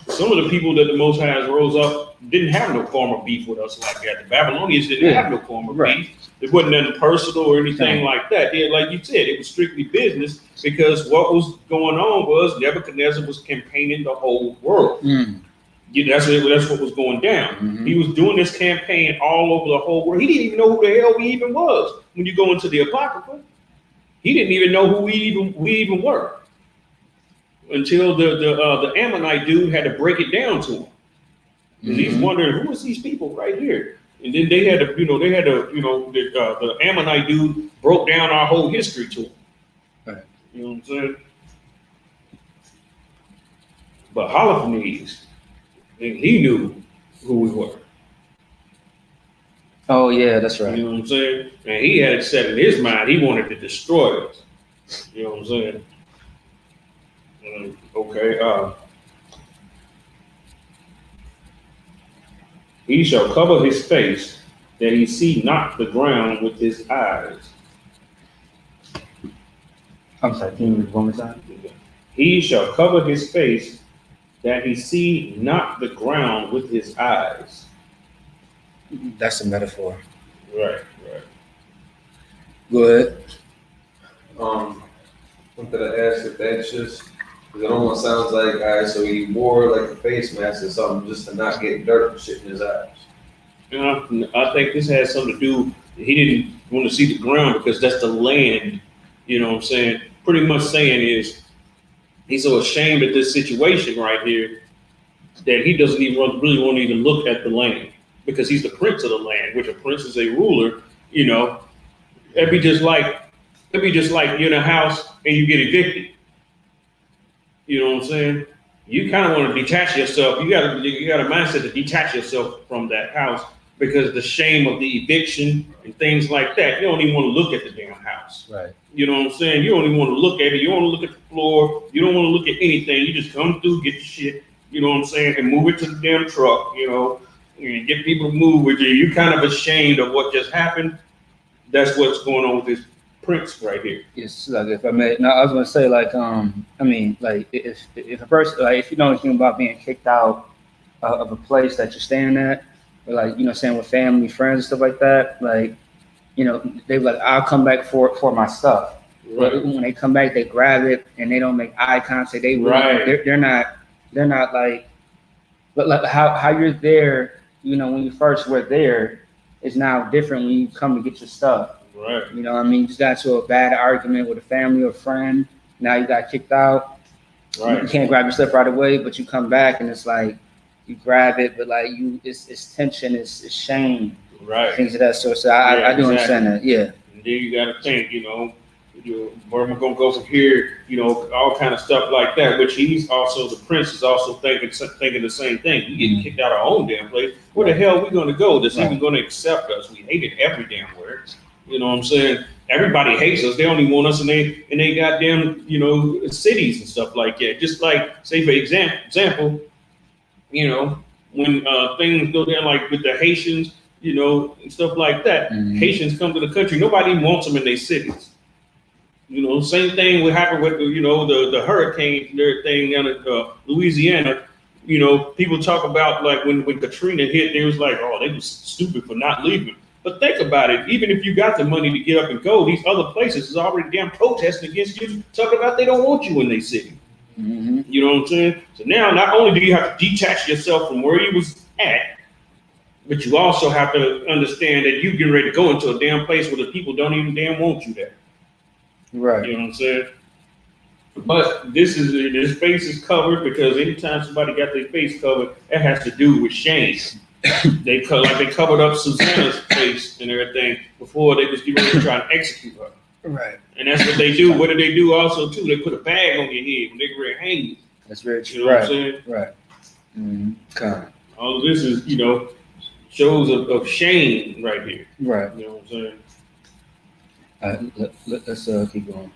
some of the people that the Most High rose up didn't have no form of beef with us like that. The Babylonians didn't have no form of beef. It wasn't nothing personal or anything like that. Yeah, like you said, it was strictly business, because what was going on was Nebuchadnezzar was campaigning the whole world. That's what was going down. He was doing this campaign all over the whole world. He didn't even know who the hell we even was. When you go into the Apocrypha, he didn't even know who we even were until the Ammonite dude had to break it down to him. And he's wondering, who is these people right here? And then the Ammonite dude broke down our whole history to him.
Right.
You know what I'm saying? But Holofernes, he knew who we were.
Oh yeah, that's right.
You know what I'm saying? And he had it set in his mind, he wanted to destroy us. You know what I'm saying? He shall cover his face, that he see not the ground with his eyes.
I'm sorry, can you read one more time?
He shall cover his face, that he see not the ground with his eyes.
That's a metaphor.
Right.
Go ahead.
Wanted to ask if that's just It almost sounds like, all right, so he wore like a face mask or something just to not get dirt and shit in his eyes.
I think this has something to do. He didn't want to see the ground because that's the land. You know what I'm saying? Pretty much saying is he's so ashamed of this situation right here that he doesn't even really want to even look at the land because he's the prince of the land, which a prince is a ruler. You know, it'd be just like you're in a house and you get evicted. You know what I'm saying? You kind of want to detach yourself. You got a mindset to detach yourself from that house because the shame of the eviction and things like that. You don't even want to look at the damn house.
Right.
You know what I'm saying? You don't even want to look at it. You don't want to look at the floor. You don't want to look at anything. You just come through, get your shit, you know what I'm saying, and move it to the damn truck, you know, and get people to move with you. You're kind of ashamed of what just happened. That's what's going on with this prince right here.
It's like, if I may, no, I was gonna say, like, I mean, like, if a person, like, if you know anything about being kicked out of a place that you're staying at, or like, you know, staying with family, friends, and stuff like that, like, you know, they like, I'll come back for my stuff.
Right.
But when they come back, they grab it and they don't make eye contact. They really,
Right.
they're not like, but like how you're there, you know, when you first were there, is now different when you come to get your stuff.
Right.
You know what I mean? You just got to a bad argument with a family or friend. Now you got kicked out.
Right.
You can't grab your stuff right away, but you come back and it's like you grab it, but like it's tension, it's shame,
Right.
things of that sort. So I do understand that. Yeah.
And then you got to think, where am I going to go from here? You know, all kind of stuff like that, which he's also, the prince is also thinking the same thing. We getting kicked out of our own damn place. Where the hell are we going to go that's even going to accept us? We hate it every damn where. You know what I'm saying? Everybody hates us. They only want us in they goddamn, you know, cities and stuff like that. Just like, say for example, you know, when things go down like with the Haitians, you know, and stuff like that.
Mhm.
Haitians come to the country. Nobody wants them in their cities. You know, same thing would happen with, you know, the hurricanes and everything down in Louisiana. You know, people talk about like when Katrina hit, they was like, oh, they was stupid for not leaving. But think about it. Even if you got the money to get up and go, these other places is already damn protesting against you, talking about they don't want you in their city.
Mm-hmm.
You know what I'm saying? So now, not only do you have to detach yourself from where you was at, but you also have to understand that you get ready to go into a damn place where the people don't even damn want you there.
Right.
You know what I'm saying? But this face is covered because anytime somebody got their face covered, it has to do with shame. They covered up Susanna's face and everything before they was getting ready to try and execute her.
Right.
And that's what they do. What do they do also too? They put a bag on your head when they get ready to hang you.
That's very true.
You know what I'm saying?
Right. Mm-hmm. Okay.
All of this is, you know, shows of shame right here.
Right.
You know what I'm saying?
Let's keep going.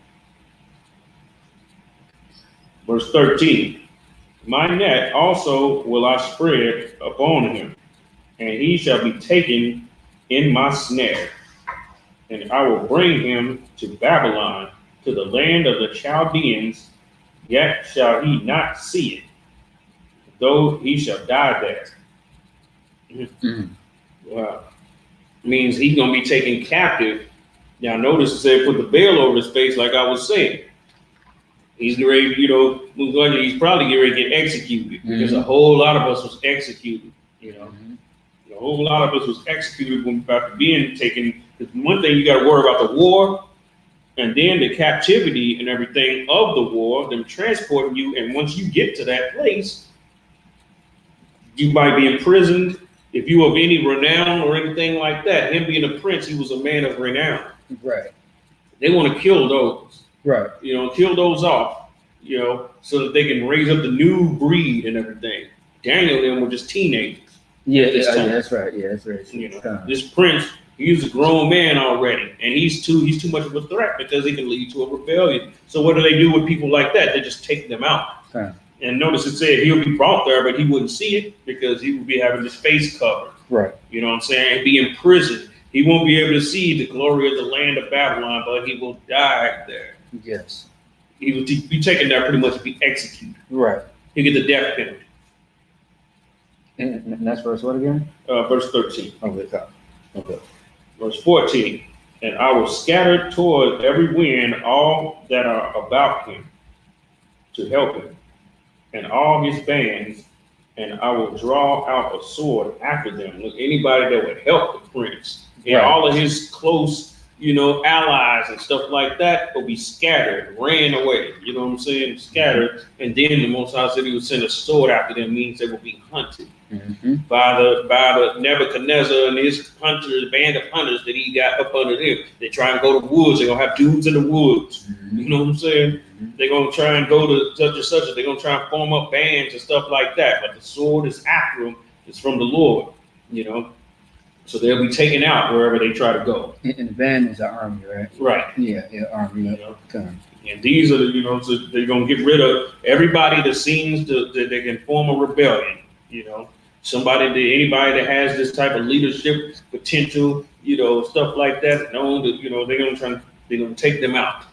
Verse 13. My net also will I spread upon him, and he shall be taken in my snare. And I will bring him to Babylon, to the land of the Chaldeans, yet shall he not see it, though he shall die there.
Mm-hmm.
Wow. Means he's going to be taken captive. Now notice it said put the veil over his face, like I was saying. He's ready, you know, he's probably getting ready to get executed because a whole lot of us was executed, you know. A whole lot of us was executed when about being taken. Because one thing you got to worry about the war and then the captivity and everything of the war, them transporting you. And once you get to that place, you might be imprisoned. If you of any renown or anything like that, him being a prince, he was a man of renown.
Right.
They want to kill those.
Right.
You know, kill those off, you know, so that they can raise up the new breed and everything. Daniel and them were just teenagers.
Yeah, that's right. Yeah, that's right.
You know, this prince, he's a grown man already, and he's too much of a threat because he can lead to a rebellion. So what do they do with people like that? They just take them out.
Okay.
And notice it said he'll be brought there, but he wouldn't see it because he would be having his face covered.
Right.
You know what I'm saying? And be in prison. He won't be able to see the glory of the land of Babylon, but he will die there.
Yes.
He would be taken there pretty much to be executed.
Right.
He'll get the death penalty.
And that's verse what again?
Verse 13.
Okay.
Verse 14. And I will scatter toward every wind all that are about him, to help him and all his bands, and I will draw out a sword after them. Look, anybody that would help the prince and all of his close, allies and stuff like that will be scattered, ran away. You know what I'm saying? Scattered. And then the Most High said he would send a sword after them, means they will be hunted by the Nebuchadnezzar and his hunters, band of hunters that he got up under them. They try and go to woods. They're gonna have dudes in the woods. You know what I'm saying? They're gonna try and go to such and such. They're gonna try and form up bands and stuff like that. But the sword is after them. It's from the Lord. So they'll be taken out wherever they try to go.
And the band is an army, right?
Right.
Yeah, army.
And these are the, so they're gonna get rid of everybody that seems that they can form a rebellion. Anybody that has this type of leadership potential, stuff like that, know that they're gonna take them out.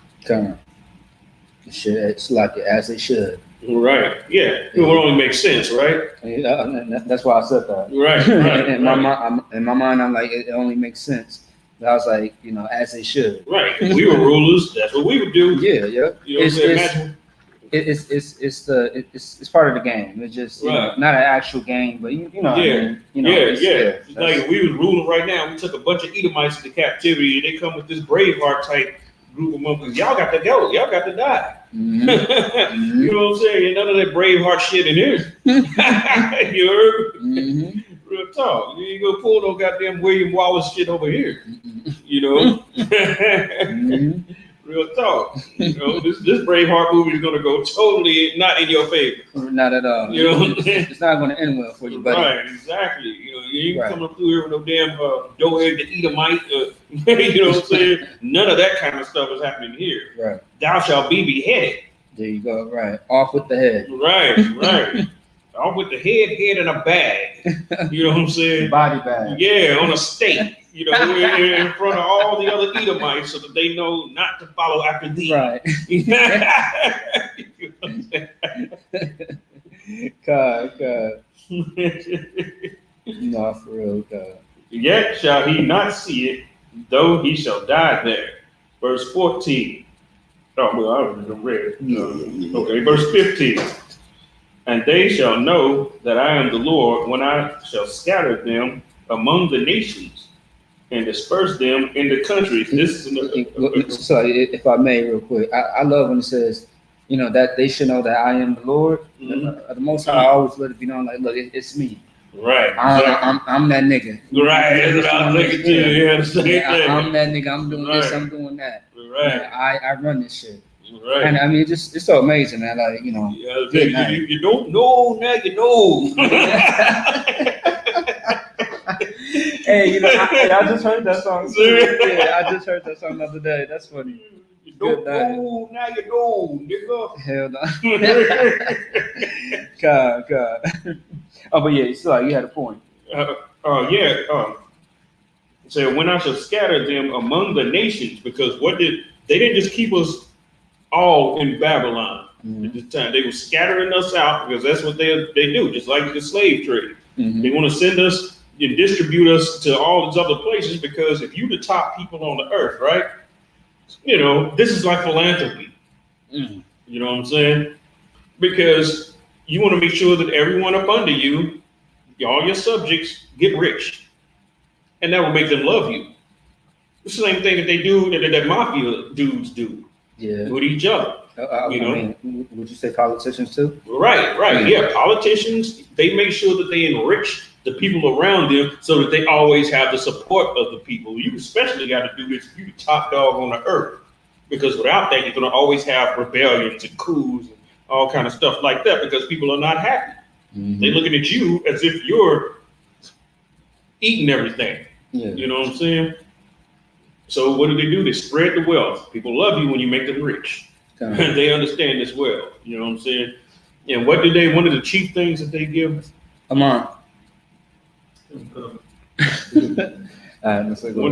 It's like as they should.
Right. Yeah. It would only make sense, right?
That's why I said that.
Right.
in my mind, I'm like, it only makes sense. But I was like, as they should.
Right. If we were rulers, that's what we would do.
Yeah. It's part of the game. It's just not an actual game, but
Like if we was ruling right now, we took a bunch of Edomites into captivity, and they come with this Braveheart type group of motherfuckers. Y'all got to go. Y'all got to die. You know what I'm saying? Ain't none of that Braveheart shit in here. You heard? Real talk. You ain't gonna pull no goddamn William Wallace shit over here. Real talk. This Braveheart movie is gonna go totally not in your favor.
Not at all. It's not gonna end well for you, buddy.
Right, exactly. You ain't coming through here with no damn doughhead to Edomite. You know what I'm saying? None of that kind of stuff is happening here.
Right.
Thou shalt be beheaded.
There you go. Right. Off with the head.
Right. Off with the head in a bag. You know what I'm saying?
Body bag.
Yeah, on a stake. In front of all the other Edomites, so that they know not to follow after thee.
Right. God. No, for real, God.
Yet shall he not see it, though he shall die there. Verse 14. Oh, well, I already read it. Okay, verse 15. And they shall know that I am the Lord when I shall scatter them among the nations and disperse them in the countries.
Sorry, if I may, real quick. I love when it says, that they should know that I am the Lord. The Most High, I always let it be known, like, look, it's me.
Right.
I'm that nigga.
Right. That's what I was thinking too. Yeah,
I'm that nigga. I'm doing this. I'm doing that.
Right.
I run this shit.
Right.
And I mean, it's so amazing, man. Like,
you don't know, now you know.
Hey, I just heard that song. Yeah, I just heard that song the other day. That's funny.
You don't know, now you know, nigga.
Hell no. God. Oh, but yeah, it's like you had a point.
So when I shall scatter them among the nations, because they didn't just keep us all in Babylon at this time. They were scattering us out because that's what they do, just like the slave trade. They want to send us and distribute us to all these other places, because if you're the top people on the earth, right? This is like philanthropy. You know what I'm saying? Because you want to make sure that everyone up under you, all your subjects, get rich. And that will make them love you. It's the same thing that they do, that mafia dudes do with each other.
I mean, would you say politicians too?
Right. Yeah, politicians, they make sure that they enrich the people around them so that they always have the support of the people. You especially got to do this if you're the top dog on the earth. Because without that, you're going to always have rebellions and coups and all kind of stuff like that, because people are not happy. They're looking at you as if you're eating everything. You know what I'm saying? So what do? They spread the wealth. People love you when you make them rich. They understand this well. You know what I'm saying? And what do one of the chief things that they give?
Amon.
One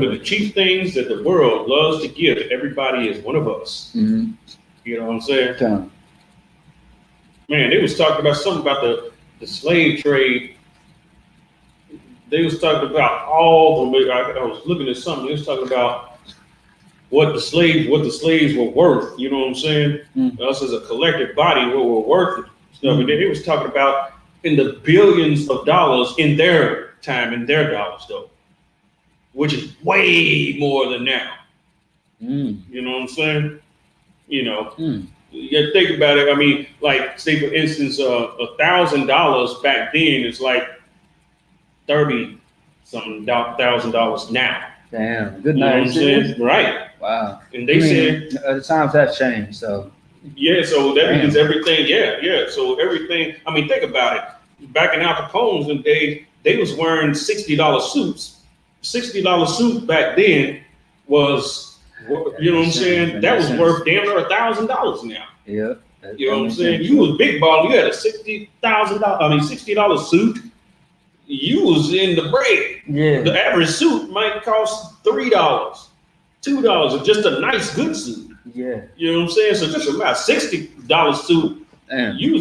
of the chief things that the world loves to give to everybody is one of us. You know what I'm saying? Man, they was talking about something about the slave trade. They was talking about I was looking at something. They was talking about what the slaves were worth. You know what I'm saying? Us as a collective body, what we're worth and stuff. And then it was talking about in the billions of dollars in their time, in their dollars though, which is way more than now. You know what I'm saying? You know, you gotta think about it. I mean, like say for instance, $1,000 back then is like $30,000 now.
Damn, good
You know
night.
what I'm saying? Right.
Wow.
And they said
the times have changed, so
yeah, so that means everything, yeah. So everything, I mean, think about it. Back in Al Capone's and they was wearing $60 suits. $60 suit back then was, you know what I'm saying? That was worth damn near $1,000 now.
Yeah.
You know what I'm saying? You was big ball. You had a $60 suit. You was in the bread.
Yeah.
The average suit might cost $3, $2, or just a nice good suit.
Yeah.
You know what I'm saying? So just about $60 suit.
Damn.
You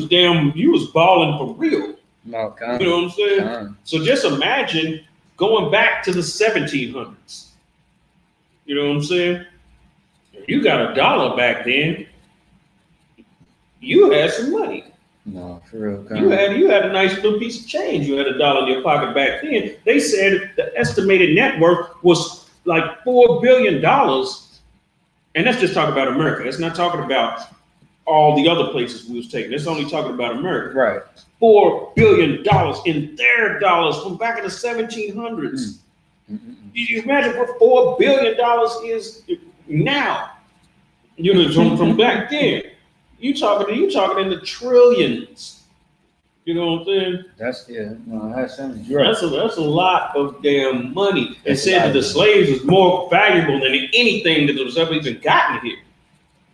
was balling for real.
No,
you know what I'm saying? So just imagine going back to the 1700s. You know what I'm saying? You got $1 back then. You had some money.
No, for real.
You had a nice little piece of change. You had $1 in your pocket back then. They said the estimated net worth was like $4 billion. And that's just talking about America. It's not talking about all the other places we was taking. It's only talking about America.
Right.
$4 billion in their dollars from back in the 1700s. You imagine what $4 billion is now. You know, from back then. You talking in the trillions. You know what I'm saying?
That's
That's a lot of damn money. It said that the slaves was more valuable than anything that was ever even gotten here.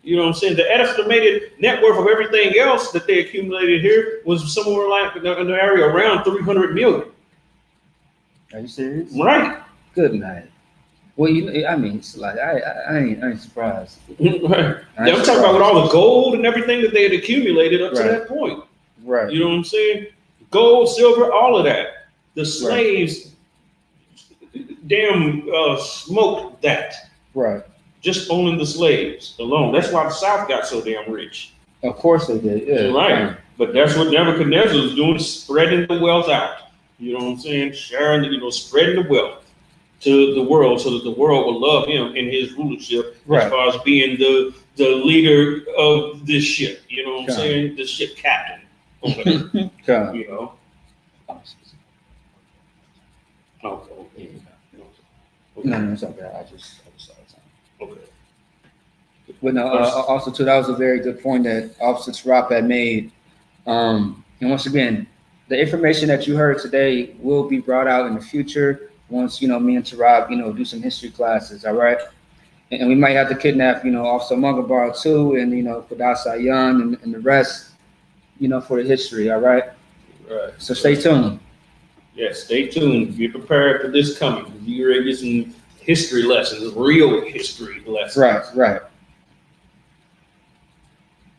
You know what I'm saying? The estimated net worth of everything else that they accumulated here was somewhere like in the area around 300 million.
Are you serious?
Right.
Good night. Well, I mean, it's like I ain't surprised.
Right. I'm talking about with all the gold and everything that they had accumulated up to that point.
Right.
You know what I'm saying? Gold, silver, all of that. The slaves, smoked that.
Right.
Just owning the slaves alone. That's why the South got so damn rich.
Of course they did. Yeah.
Right. But that's what Nebuchadnezzar was doing, spreading the wealth out. You know what I'm saying? Sharing, spreading the wealth to the world so that the world will love him in his rulership as far as being the leader of this ship. You know what I'm saying? The ship captain. Okay. You know. Okay.
No, it's okay. I just saw it.
Okay.
But no, also too, that was a very good point that Officer SHALAM had made. And once again, the information that you heard today will be brought out in the future once, me and Tarab, do some history classes, all right? And we might have to kidnap, Officer Mungabar too, and, Kudasa Yan and the rest, for the history, all right?
Right.
So stay tuned.
Yeah, stay tuned. Be prepared for this coming. You're ready to get some history lessons, real history lessons.
Right.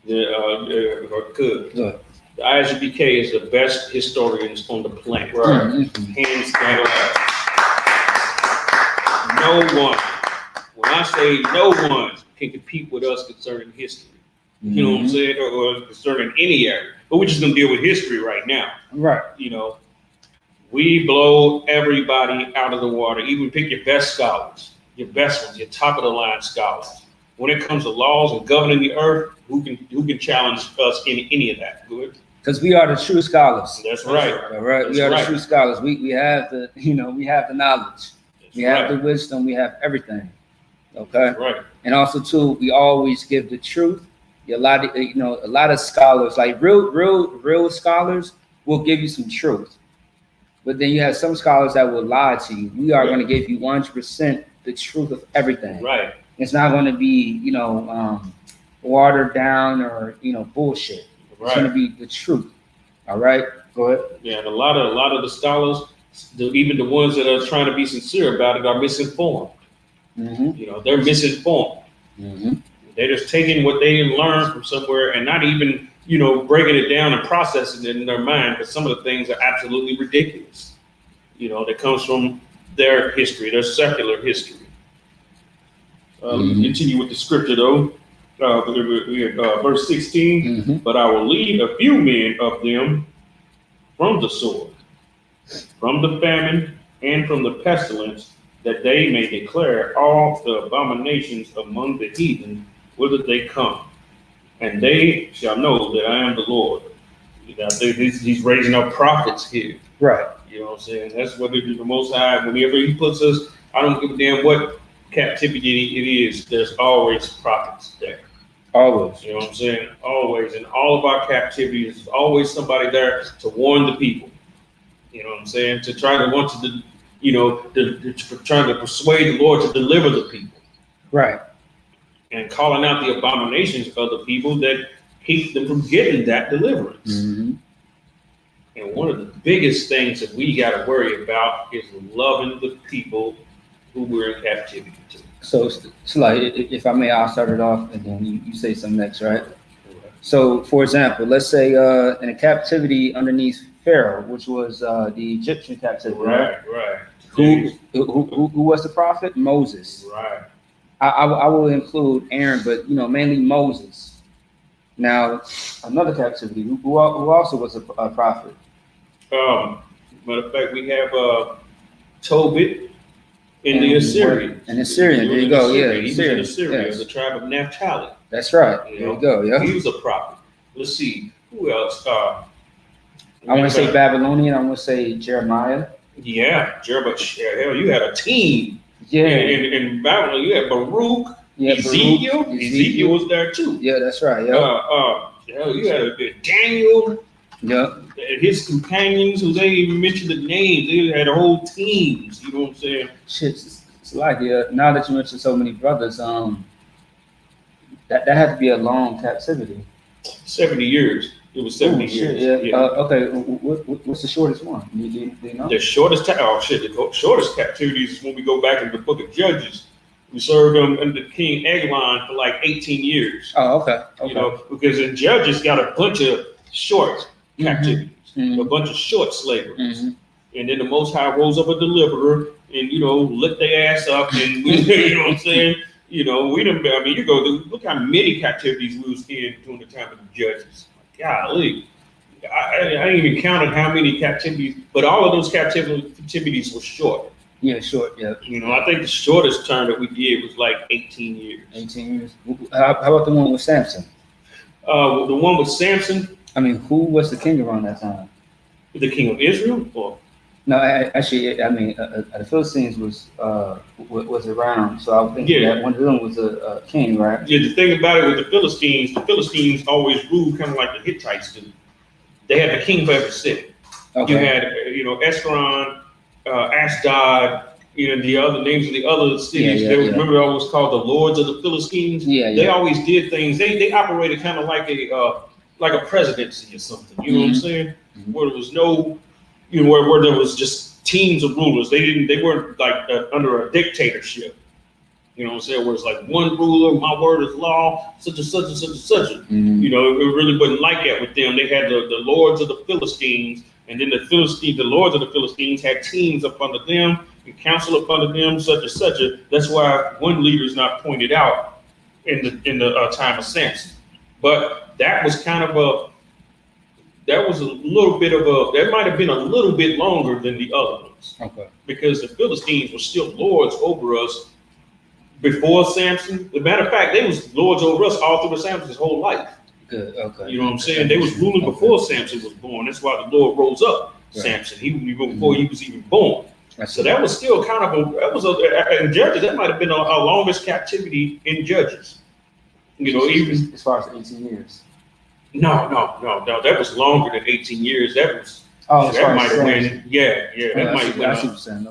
Good. The I.S.U.P.K is the best historians on the planet. Right. Hands down. No one, when I say no one, can compete with us concerning history. You know what I'm saying? Or concerning any area. But we're just going to deal with history right now.
Right.
We blow everybody out of the water. Even pick your best scholars, your best ones, your top of the line scholars. When it comes to laws and governing the earth, who can challenge us in any of that? Good.
Because we are the true scholars.
That's right.
All right. We are the true scholars. We have the, we have the knowledge. We have the wisdom. We have everything. Okay.
Right.
And also too, we always give the truth. A lot of scholars, like real scholars, will give you some truth. But then you have some scholars that will lie to you. We are going to give you 100% the truth of everything.
Right.
It's not going to be, watered down or bullshit. It's going to be the truth. All right. Go ahead.
Yeah, and a lot of the scholars, even the ones that are trying to be sincere about it, are misinformed. They're misinformed. They're just taking what they learned from somewhere and not even, breaking it down and processing it in their mind, because some of the things are absolutely ridiculous. That comes from their history, their secular history. Let me continue with the scripture though. Verse 16. But I will lead a few men of them from the sword, from the famine, and from the pestilence, that they may declare all the abominations among the heathen, whither they come, and they shall know that I am the Lord. He's raising up prophets here.
Right.
You know what I'm saying? That's what the Most High, whenever he puts us, I don't give a damn what captivity it is, there's always prophets there.
Always.
You know what I'm saying? Always. In all of our captivities, there's always somebody there to warn the people. You know what I'm saying? To try to trying to persuade the Lord to deliver the people.
Right.
And calling out the abominations of the people that keep them from getting that deliverance. And one of the biggest things that we got to worry about is loving the people who we're in captivity to.
So like, if I may, I'll start it off, and then you say something next, right? So, for example, let's say in a captivity underneath Pharaoh, which was the Egyptian captivity, right?
Right.
Who was the prophet? Moses.
Right.
I will include Aaron, but mainly Moses. Now, another captivity. Who also was a prophet?
Matter of fact, we have Tobit in the Assyrian.
And Assyrian, there you go. Yeah,
he was in Assyria, the tribe of Naphtali.
That's right. There you go. Yeah.
He was a prophet. Let's see who else.
I want to say Babylonian. I want to say Jeremiah.
Yeah, Jeremiah. Hell, you had a team.
Yeah.
In Babylon, you had Baruch. Yeah, Ezekiel. Ezekiel was there too.
Yeah, that's right. Yeah.
You had Daniel.
Yeah.
His companions, who they even mentioned the names, they had whole teams. You know what I'm saying?
Shit, it's like now that you mentioned so many brothers, that had to be a long captivity.
70 years. It was 70 years.
Yeah. Okay. What's the shortest one? Do you know?
The shortest shortest captivity is when we go back into the book of Judges. We served them under King Eglon for like 18 years.
Oh, okay.
Because in Judges got a bunch of short captivities, a bunch of short slaveries. And then the Most High rose up a deliverer and, lit their ass up. And, we, you know what I'm saying? We didn't, look how many captivities we was in during the time of the Judges. Golly. I ain't even counted how many captivities, but all of those captivities were short.
Yeah, short, yeah.
I think the shortest term that we did was like 18 years. 18 years.
How about the one with Samson?
The one with Samson.
I mean, who was the king around that time?
The king of Israel? Or?
No, the Philistines was around, so I would think that one of them was a king, right?
Yeah, the thing about it with the Philistines always ruled kind of like the Hittites do. They had the king for every city. Okay. You had, Esron, Ashdod, the other names of the other cities. Remember, it was called the Lords of the Philistines. They always did things. They operated kind of like a presidency or something. You know what I'm saying? Where there was no, where there was just teams of rulers. They weren't like under a dictatorship. You know what I'm saying? Where it's like one ruler, my word is law, such and such and such and such. It really wasn't like that with them. They had the Lords of the Philistines. And then the Lords of the Philistines had teams up under them and council up under them, such and such. That's why one leader is not pointed out in the time of Samson. But that was kind of that might have been a little bit longer than the other ones. Okay. Because the Philistines were still lords over us before Samson. As a matter of fact, they was lords over us all through Samson's whole life.
Good. Okay.
You know what I'm saying? They was ruling before Samson was born. That's why the Lord rose up Samson. Before he was even born. So that was still kind of in Judges. That might have been our longest captivity in Judges. Even
as far as 18 years.
No. That was longer than 18 years. That was. Oh, that might have been.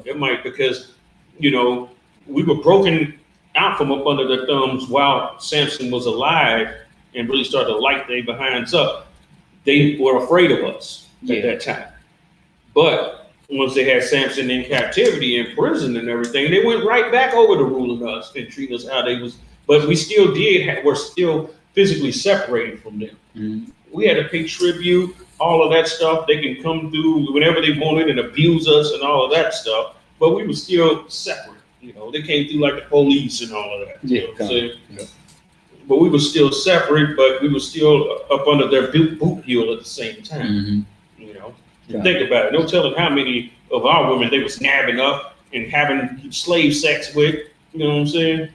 That might because we were broken out from up under their thumbs while Samson was alive. And really started to light their behinds up. They were afraid of us at that time. But once they had Samson in captivity, in prison and everything, they went right back over to ruling us and treating us how they was. But we still we're still physically separated from them. We had to pay tribute, all of that stuff. They can come through whenever they wanted and abuse us and all of that stuff. But we were still separate. You know, they came through like the police and all of that.
Yeah,
You know what I'm saying? Yeah. But we were still separate, but we were still up under their boot heel at the same time.
Mm-hmm.
You know,
Yeah.
think about it. No telling how many of our women they was nabbing up and having slave sex with. You know what I'm saying?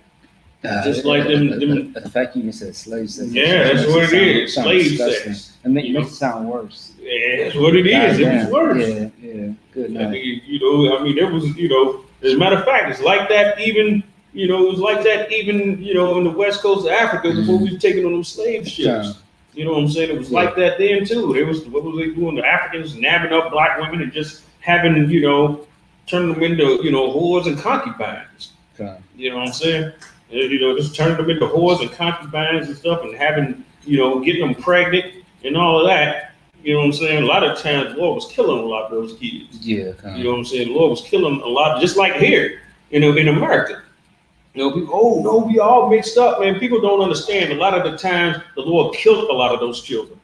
Just like them.
The fact you even said slave sex.
Yeah, that's what it is. Slave
disgusting.
sex.
It makes it sound worse.
Yeah, that's what it is. It was worse.
Yeah. Good
I
night.
mean, you know, I mean, there was, you know, as a matter of fact, it's like that even, you know, it was like that even, you know, on the west coast of Africa before we were taking on those slave ships.
Yeah.
You know what I'm saying? It was like that then too. There was, what was they doing? The Africans nabbing up black women and just having, you know, turning them into, you know, whores and concubines.
Yeah.
You know what I'm saying? You know, just turning them into whores and concubines and stuff and having, you know, getting them pregnant and all of that. You know what I'm saying? A lot of times the Lord was killing a lot of those kids.
Yeah.
You know what I'm saying? The Lord was killing a lot, just like here, you know, in America. You know, people, oh no, we all mixed up, man. People don't understand. A lot of the times the Lord killed a lot of those children.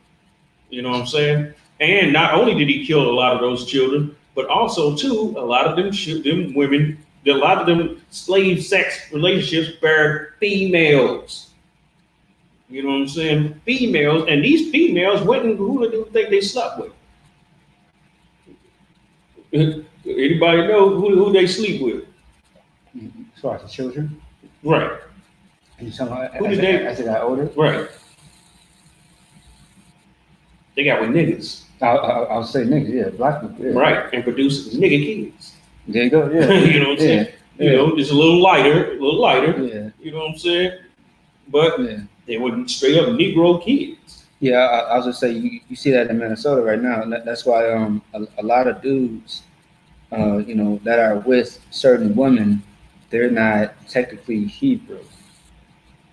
You know what I'm saying? And not only did he kill a lot of those children, but also too, a lot of them women, a lot of them slave sex relationships were females. You know what I'm saying? Females, and these females went and who do you think they slept with? Anybody know who they sleep with?
As far as the children,
right?
And you talking about
who did they?
As they got older,
right? They got with niggas.
I'll say niggas, yeah, black people, yeah.
Right, and produce nigga kids.
There you go, yeah.
You know what I'm saying?
Yeah.
You know, just a little lighter.
Yeah.
You know what I'm saying? But
yeah.
They were straight up Negro kids.
Yeah, I was gonna say you see that in Minnesota right now, and that's why a lot of dudes, you know, that are with certain women, they're not technically Hebrew.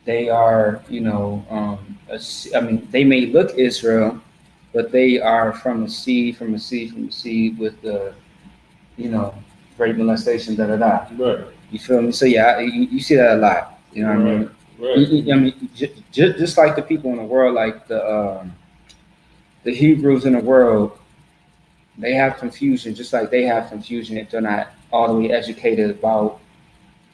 They are, you know, I mean, they may look Israel, but they are from the seed with the, you know, rape, molestation, da da da.
Right.
You feel me? So yeah, you see that a lot. You know what I mean?
Right.
I mean, just like the people in the world, like the Hebrews in the world, they have confusion, just like they have confusion if they're not all the way educated about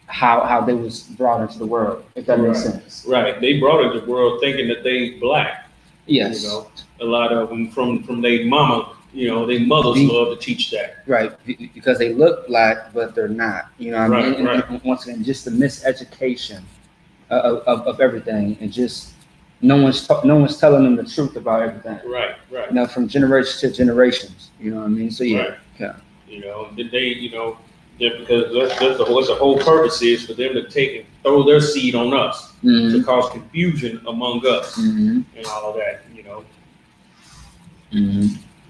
how they was brought into the world, if that makes sense.
Right. They brought into the world thinking that they black.
Yes.
You know, a lot of them from their mama, you know, their mothers love to teach that.
Right. Because they look black, but they're not. You know what I mean? And once again, just the miseducation of everything, and just no one's telling them the truth about everything.
Right.
You know, from generation to generations. You know what I mean? So yeah.
Right.
Yeah.
You know, did they, you know, just because that's what the whole purpose is for them to take and throw their seed on us to cause confusion among us and all of that, you know.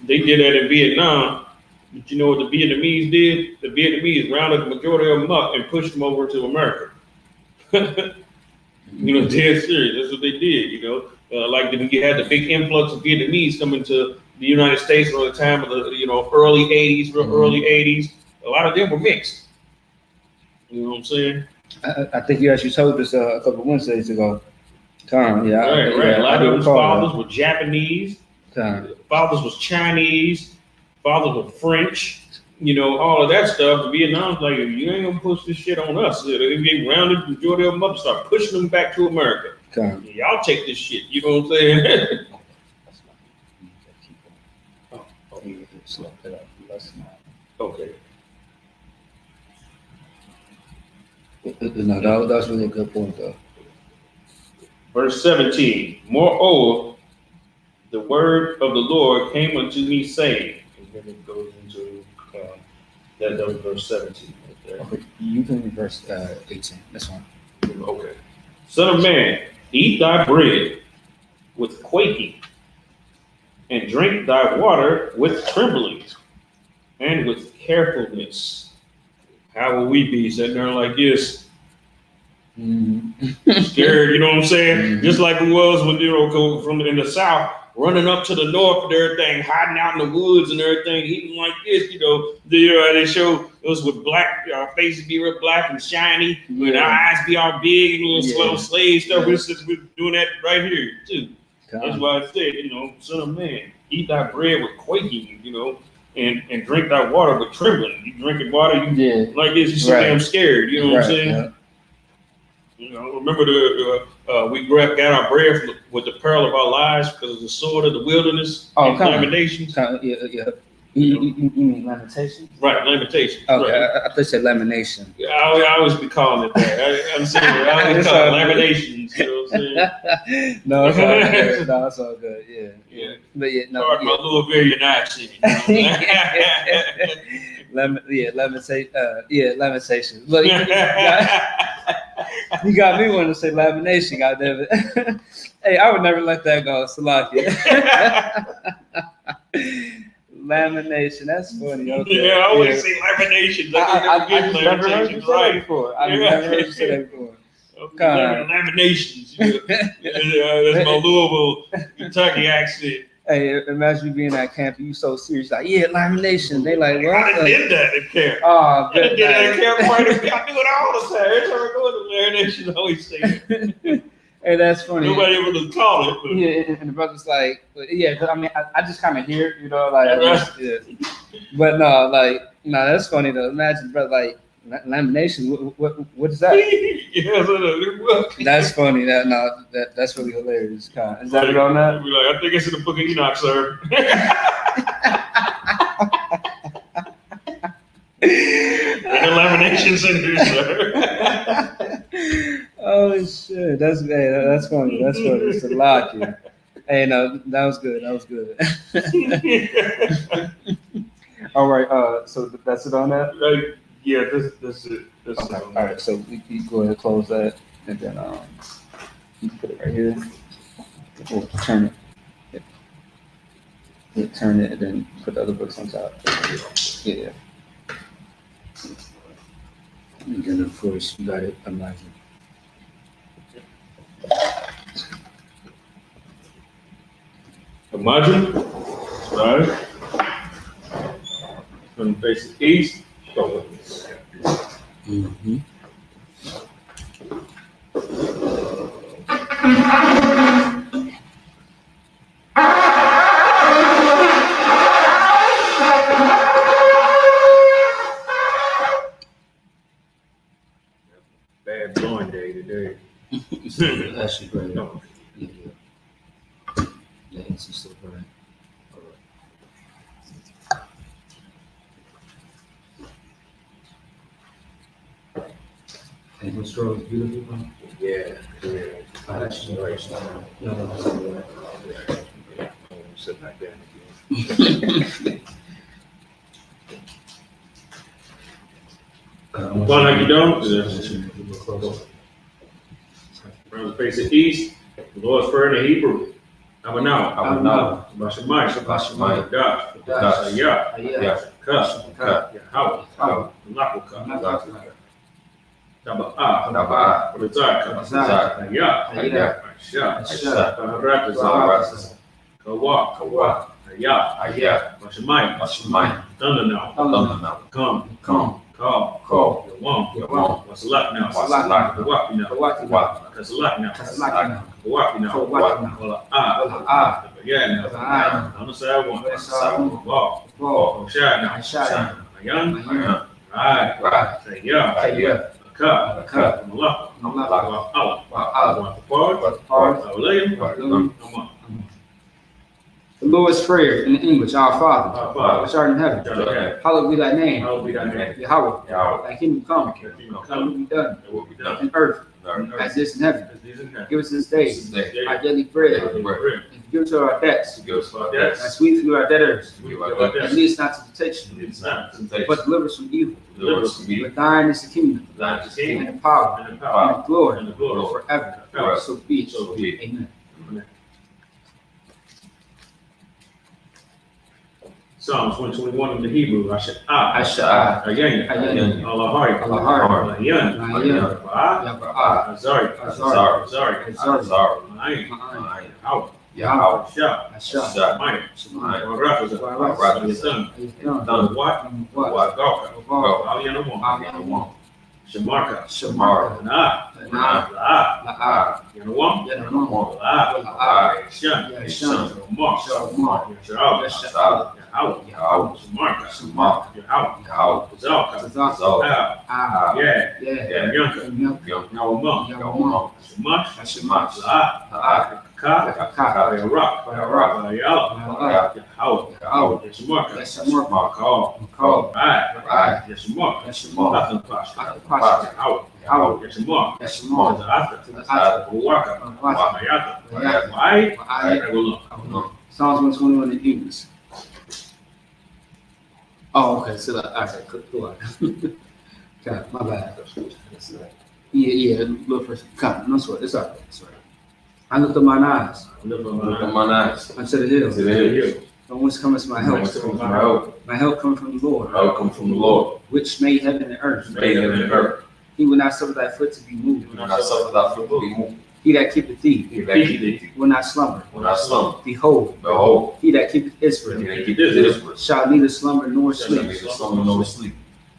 They did that in Vietnam, but you know what the Vietnamese did? The Vietnamese rounded the majority of them up and pushed them over to America. You know, dead serious. That's what they did, you know. Like when you had the big influx of Vietnamese coming to the United States around the time of the, you know, early 80s, a lot of them were mixed. You know what I'm saying?
I think you actually told us a couple of Wednesdays ago. Tom, yeah.
Right. A lot of those fathers were Japanese.
Tom.
Fathers was Chinese. Fathers were French. You know, all of that stuff. Vietnam's like, you ain't gonna push this shit on us. They get rounded, the majority of them up, start pushing them back to America.
Tom.
Y'all take this shit. You know what I'm saying? Okay.
No, that's really a good point, though.
Verse 17. Moreover, the word of the Lord came unto me, saying, and then it goes into that was verse 17. Right there.
Okay, you can read verse 18. That's fine.
Okay. Son of man, eat thy bread with quaking, and drink thy water with trembling, and with carefulness. How will we be sitting there like this? Scared, you know what I'm saying? Just like we was when, you know, from in the South, running up to the north and everything, hiding out in the woods and everything, eating like this, you know. They show us with black, our faces be real black and shiny, and our eyes be all big and little slave stuff. We're doing that right here too. That's why I said, you know, son of man, eat thy bread with quaking, you know. and drink that water with trembling. You drinking water, you like this, you so damn scared. You know what I'm saying?
Yeah.
You know, remember we got our bread with the pearl of our lives because of the sword of the wilderness. Lamentations.
Yeah. You mean Lamentations?
Right, Lamentations.
Okay,
right.
I thought you said Lamination.
Yeah, I always be calling it that. I'm saying I always call it Laminations. You know what I'm saying?
No, it's all good. No, it's all good. Yeah. But yeah, no.
My Louisvillian accent.
Lamentation. Look, you got me wanting to say lamination, goddammit. Hey, I would never let that go, Salakia. Lamination, that's funny. Okay.
Yeah, I always say laminations.
I never heard you say that before. I've never heard you say that before.
Laminations. That's my Louisville, Kentucky accent.
Hey, imagine you being at camp and you so serious, like, yeah, lamination. They like, what?
I did that at camp.
Oh,
I did that at camp quite a bit. I do it all the time. Every time I go to lamination, I always say it.
Hey, that's funny.
Nobody ever would call it. But.
Yeah, and the brother's like, yeah, I mean, I just kind of hear it, you know, like, But no, that's funny though. Imagine, brother, like, lamination. What is that? That's funny. That's really hilarious. Is that it on that?
Be like, I think it's in the Book of Enoch, sir. The laminations in here, sir.
Oh shit, that's funny. That's funny. It's a lot, yeah. Hey, no, that was good. All right. So that's it on that.
Yeah, that's it.
Okay. All right. So we go ahead and close that, and then you put it right here. We'll turn it. Yeah, turn it, and then put the other books on top. Yeah. And then of course you got it. Imagine.
Imagine, right? From facing east, go.
Mm-hmm.
Bad blowing day today.
That's great. No. Yeah. Yeah, it's still bright. And what's wrong? Beautiful.
Yeah.
That's right. No.
Sit back down again. Well, like you don't. From the face of east, the Lord's Prayer in the Hebrew. Habanah. Bashamai. God. Yahweh. Lakuka. Taba'ah. Rizaka. Ratazah. Kawak. Ayah. Bashamai. Thundernow. Come. Call. Yawam. Wasalat now. Kawaki now. Kasalat now. Kawaki now. Yeah now. On the side one. Walk. Shad now. Ayan. Right. Say yeah. Cup. Malaka. Allah.
The Lord's Prayer in English, Our Father, which art in heaven, hallowed be thy name. Yahweh, thy kingdom come, thy will be done in earth as it is in heaven. Give us this day our daily bread, and forgive us our debts, as we forgive our debtors. And lead us not to temptation, but deliver us from evil. For thine is the kingdom, and the power, and the glory, forever. So be it. Amen.
Psalms 121 in the Hebrew. I-S-H-A. Ayan. Allah-Hari. Ayan. Azari. Yahweh. Shamarka.
Shamarka.
Na.
Na.
La.
La.
Yanawam.
Yanawam.
La.
La.
Shan.
Yashan.
Shalomar.
Shalomar.
Yasha'al.
Yasha'al.
Yahweh. Shamarka.
Shamarka.
Yahweh. Zalka.
Tazal.
Yeah.
Yeah.
Yanka. Yawamam.
Yawamam.
Shamash.
Shamash.
La.
La.
Ka.
Ka.
Yarak.
Yarak.
Yahweh.
Yahweh.
Shamarka.
Shamarka.
Call.
Call.
Right. Yashamar.
Yashimar.
Nothing Pasha.
Pasha.
Yahweh.
Yahweh.
Yashamar.
Yashimar.
Ata. Waka. Mayata.
Mayata.
Why?
Why? Psalms 121 in English. Oh, okay. So I said, cool. Okay, my bad. Yeah, look for come. No sweat. It's all right. It's all right. I lift up mine eyes.
Lift up mine eyes
Unto the hills.
to the hills.
From whence cometh my help? My help comes from the Lord.
My help comes from the Lord,
which made heaven and earth.
made heaven and earth.
He will not suffer thy foot to be moved.
When I suffer thy foot to be moved,
He that keepeth thee
he that keepeth thee
will not slumber.
when I slumber.
Behold,
Behold,
he that keepeth
he
Israel
that keepeth Israel
shall neither slumber nor
shall
sleep.
neither slumber nor sleep.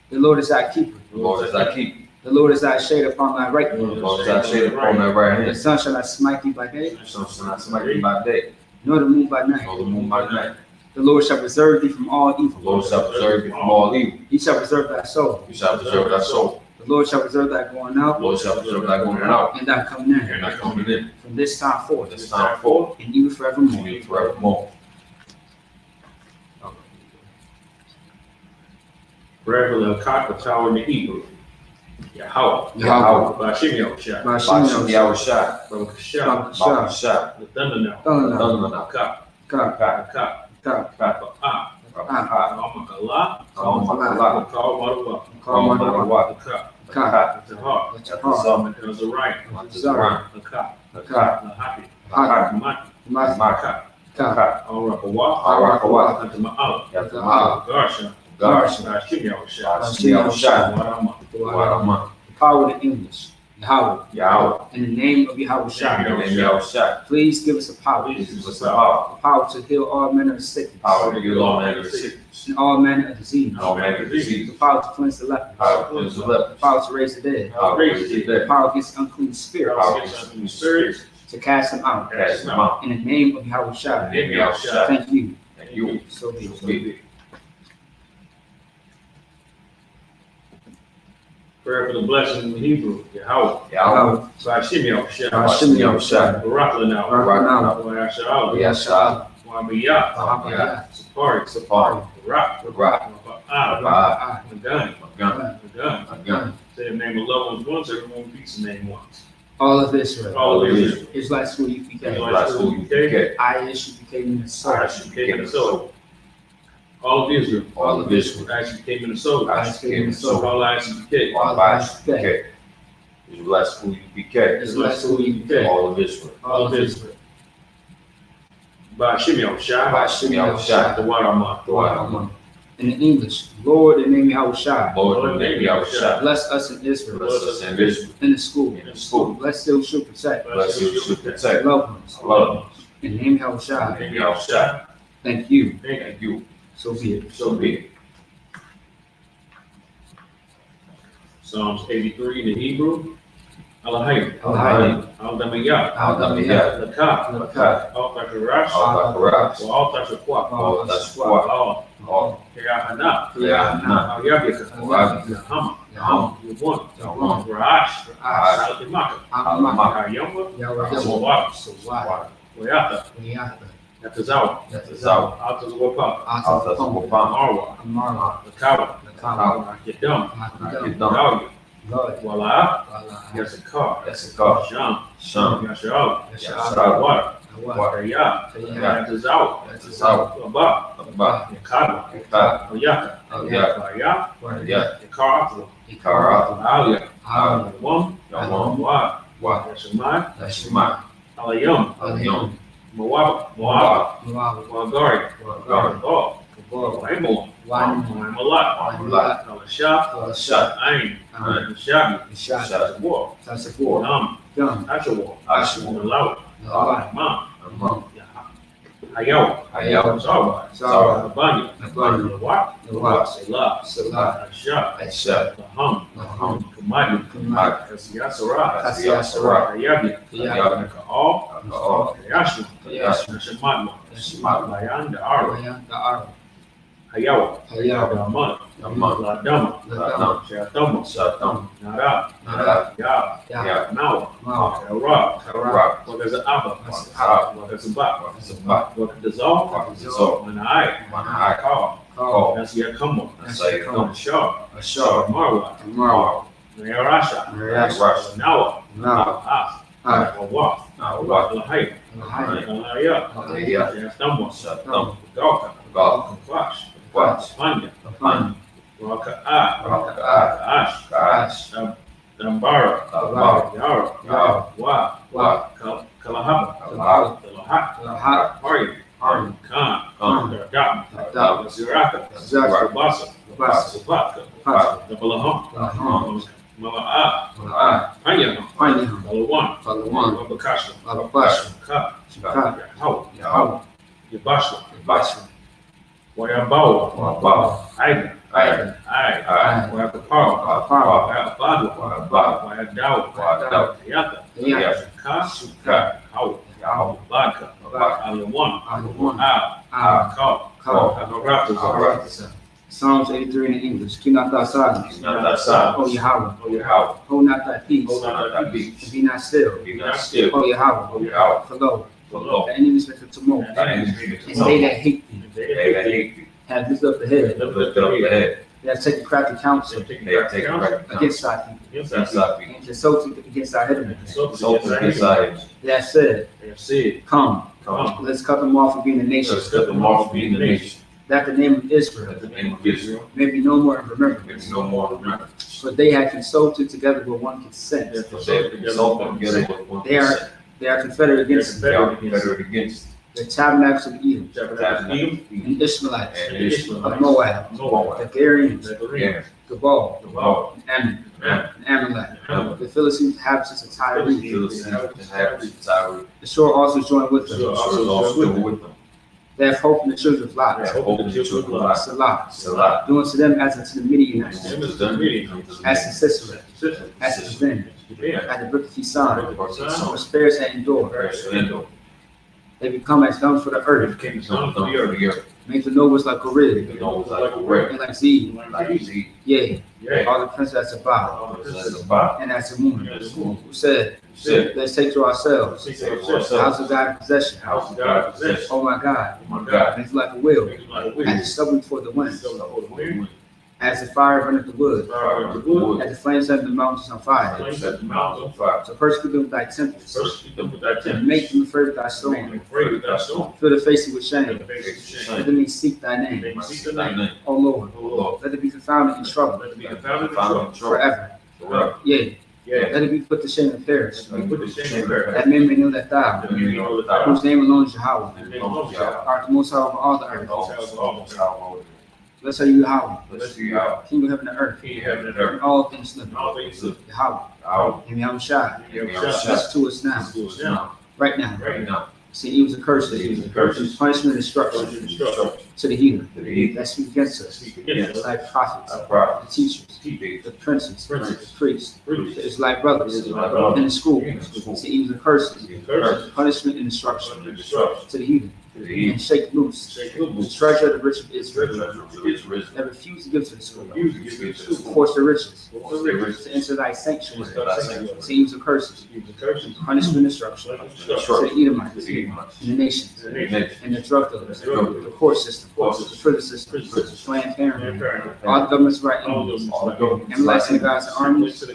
The Lord is thy keeper.
The Lord is thy keeper.
The Lord is thy shade upon thy right
The
hand.
Lord is thy shade upon thy right
The
hand.
sun shall not smite thee by day,
The sun shall not smite thee by day,
nor the moon by night.
nor the moon by night.
The Lord shall preserve thee from all
The
evil.
Lord shall preserve thee from all evil.
He shall preserve thy soul.
You shall preserve thy soul.
The Lord shall preserve thy going
The
out
Lord shall preserve thy going out
and thy coming in
and thy coming in.
from this time
For
forth
this time forth,
and even forevermore.
and even forevermore.
Prayer for the cock, the tower, and the eagle. Yahweh.
Yahweh.
Bashim Yahushua.
Bashim Yahushua.
Barakashah.
Barakashah.
The thunder now.
Thundernaut.
Cock.
God.
Cock.
God.
Ah. Almakala.
Kalmakala.
Call Madawa.
Call my
Kalmakala.
The cock.
God.
The heart.
The heart.
The Zariah.
Zariah.
The cock.
God.
The happy.
Hot.
The maki.
My
Cock.
God.
All Rakawa.
Arakawa.
The Ma'al.
Yatamah.
Garsha.
Garsha.
Bashim Yahushua.
Bashim Yahushua.
Warama.
Warama.
Power in English. Yahweh.
Yahweh.
In the name of Yahweh Shai.
In the name of Yahushua.
Please give us a power.
Please give us the power.
The power to heal all manner of sickness.
Power to heal all manner of sickness.
And all manner of disease.
And all manner of disease.
The power to cleanse the lepers.
Power to cleanse the
The
lepers.
power to raise the dead.
Power to raise the
The
dead.
power against unclean spirits.
Power against the spirits.
To cast them out.
Cast them out.
In the name of Yahweh
In
Shai.
the name of Yahushua.
Thank you.
Thank you.
So be
So
it.
be it.
Prayer for the blessing in Hebrew. Yahweh.
Yahweh.
Bashim Yahushua.
Bashim Yahushua.
Barakla now.
Barakla.
Wayasha'al.
Yasha'al.
Wabiyah.
Barakla.
Sapari.
Sapari.
Barak.
Barak.
Ah. Magani.
Gun.
Magani.
Gun.
Say the name of loved ones once, everyone repeats the name once.
All of Israel.
All of Israel.
Israelite school U.P.K.
Last school U.P.K.
I.S.U.P.K. Minnesota.
I.S.U.P.K. Minnesota. All of Israel.
All of Israel.
I.S.U.P.K. Minnesota.
I.S.U.P.K. Minnesota.
All I.S.U.P.K.
All
All
of
I.S.U.P.K. Israelite school U.P.K.
Israelite school U.P.K.
All of Israel.
All of Israel.
Bashim Yahushua.
Bashim Yahushua.
The Warama.
Warama.
In English, Lord, in the name of Yahweh Shai.
Lord, in the name of Yahushua.
Bless us in Israel.
Bless us in Israel.
In the school.
In the school.
Bless those who protect.
Bless you to
Our
protect.
loved ones.
Love.
In the name of Yahweh
In the
Shai.
name of Yahushua.
Thank you.
Thank you.
So be it.
So be it.
Psalms 83 in the Hebrew. Alahayim.
Alahayim.
Al-Damiyah.
Al-Damiyah.
Lakah.
Lakah.
Al-Takarash.
Al-Bakaras.
Al-Tashakwa.
Al-Tashwa.
All. Yahanna.
YAHANNA.
Al-Yabika.
Al-Yabika.
Yahama.
Yahama.
Yavon.
Yavon.
Ra'ash.
Ah,
Al-Dimaka.
Alama.
Yahama.
Yahweh.
Yahweh.
So why?
Wayata.
Wiyata.
Yatazawa.
Zaw.
Al-Tazwapa.
Al-Tashwa.
Marwa.
Amara.
Lakawa.
Lakawa.
Yadam.
Makadam.
Dawya.
Lord.
Wala.
Wala.
Yasakar.
Yasakar.
Sham.
Sham.
Yasha'al.
Yasha'al.
Water.
Water.
Kaya.
Kaya.
Yatazawa.
Yatazawa.
Abba.
Abba.
Yakadwa.
Yakad.
Oyaka.
Oyaka.
Kaya.
Yeah.
Yakar.
Ikara.
Alia.
Alia.
Yawam.
Yawam.
Wa.
Wa.
Yashamai.
Yashima.
Alayam.
Aliyom.
Moab. Moab.
Moab.
Wagari.
Wagari.
Oh.
Kabor.
Waimol.
Waimol.
Waimalat.
Waimalat.
Alashah.
Alashat.
Ain.
Ain.
Shabi.
Shad.
War.
Tasapur.
Nam.
Gum.
Ashawar.
Ashimon.
Malawi.
Lawai.
Mam.
Amam.
I.S.U.P.K.
Sawa.
Abanya.
Abanya.
What?
What?
Salah.
Salah.
I.S.U.P.K. Laham. Kamadi. Kasiyasara.
Kasiyasara.
Ayabi. Ka'al. Yashua. Shematwa. Bayan the Ara. Hayawa. Daman. Ladama. Shatama. Nara. Ya. Nawa. Ra. Wakaza Abba. Wakaza Ba. Wakaza Manai. Call. That's Yakama. Shah. Marwa. Nayarasha. Nawa. Wa. Lahaya. Shatama. Galka. Kwash. Panya. Ash. Dambara. Yara. Wa. Kalahaba. Harya. Khan. Dam. Ziraka. Basa. Balaham. Mala'a. Panya. Balawan. Babakasha. Hawa. Yabashla. Wayabawa. Aida. Wayakaparo. Wayadawa. Yata. Ka. Hawa. Vodka. Aliyawan. Call.
Psalms 83 in English. Keep not thy silence. O Yahweh. Hold not thy peace. And be not still. O Yahweh. For lo, the enemies make a tumult. And they that hate thee have lifted up the head. They have taken crafty counsel against thy people. And consulted against thy enemies. They have said, Come, let's cut them off from being a nation. That the name of Israel may be no more in remembrance. For they had consulted together with one consent. They are confederate against the tabernacles of Edom, and Ishmaelites of Moab, the Garians, Gabal, and Amalek, the Philistine inhabitants of Tyre. The shore also joined with them. They have hope in the children of Lot. Salah. Doing to them as unto the Midianites, as to Sisera, as to Zin, at the brook of Kisan, for spares and endure. They become as dung for the earth. Make the nobles like a rib, and like Zee. Yea, all the princes as a bow, and as a moon, who said, let's take to ourselves the house of God in possession. Oh my God, it's like a wheel, as a stubborn for the wind, as the fire burneth the wood, as the flames set the mountains on fire. So persecute them with thy tempest, and make them afraid of thy storm. Fill the face with shame. Let them seek thy name. O Lord, let it be confounded in trouble forever. Yea. Let it be put to shame and perish. That men may know that thou, whose name alone is Yahweh, art the most high over all the earth. Blessed are you, Yahweh, King of heaven and earth, and all things living. Yahweh, and Yahushua, bless to us now, right now. See, evils and curses, punishment and destruction to the heathen that speak against us, like prophets, the teachers, the princes, the priests, the Israelite brothers, in the school. See, evils and curses, punishment and destruction to the heathen. And shake loose the treasure of the rich of Israel, that refuse to give to the school, force the riches, to enter thy sanctuary, to evils and curses, punishment and destruction to the Edomites, and the nations, and the drug dealers, the court system, the prison system, Planned Parenthood, all the governments of our enemies, everlasting God's armies, the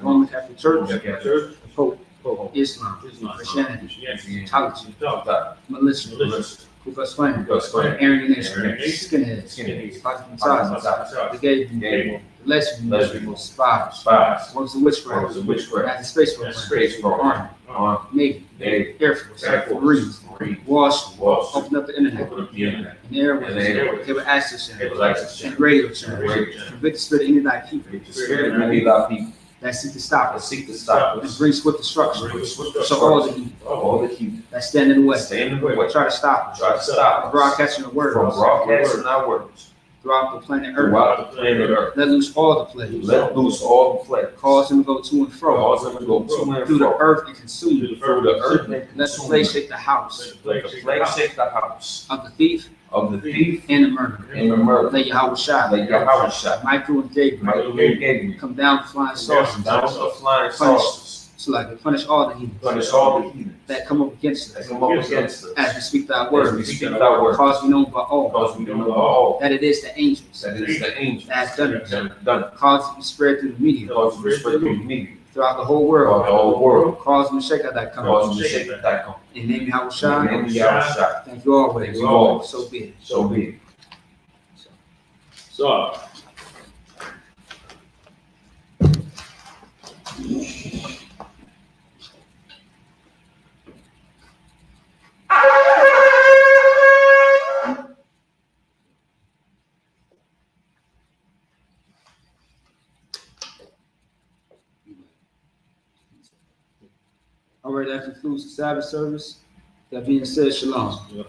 Roman Catholic Church, the Pope, Islam, Christianity, Theology, militia, Ku Klux Klan, Aryan Nation, skinheads, the gay, the lesbian, spies, works of witchcraft, as the space program, Army, Navy, Air Force, Marines, Wall Street, open up the internet, and airways, cable access channels, and radio channels, convict the spirit of any of thy people, that seek to stop
that
us
seek to stop
and
us,
bring swift destruction.
so
So all the heathen
all the heathen
that stand in the way,
stand in the way,
try to stop us
try to stop
from
us
broadcasting the
from
word
broadcasting our words
throughout the planet Earth.
throughout the planet Earth.
Let loose all the plagues.
Let loose all the plagues.
Cause them to go to and fro
Cause them to go to and
through the
fro
earth and consume it.
through the earth and
Let the
consume
plague
it.
shake the house
Let the plague shake the house
of the thief
of the thief
and the murderer.
and the murderer.
Let
Let
YAHANNA,
YAHANNA,
Michael and Gabriel
Michael and Gabriel,
come down with flying saucers
down the flying saucers,
so like to punish all the heathens
punish all the heathen
that come up against
that
us
come up against us.
as we speak thy
As we
word.
speak thy word,
Cause we know by all
because we know all
that it is the angels
that it is the angels
that have done
that
it.
have done it.
Cause it to be spread through the media
Cause it to spread through the media
throughout the whole
throughout the
world.
whole world.
Cause them to shake out that
Cause
come.
them to shake that come.
In the name of
In the
YAHANNA,
name of YAHANNA,
thank you always.
Thank you always.
So be it.
so be it.
So,
All right, that concludes the Sabbath service. That being said, shalom.
yeah.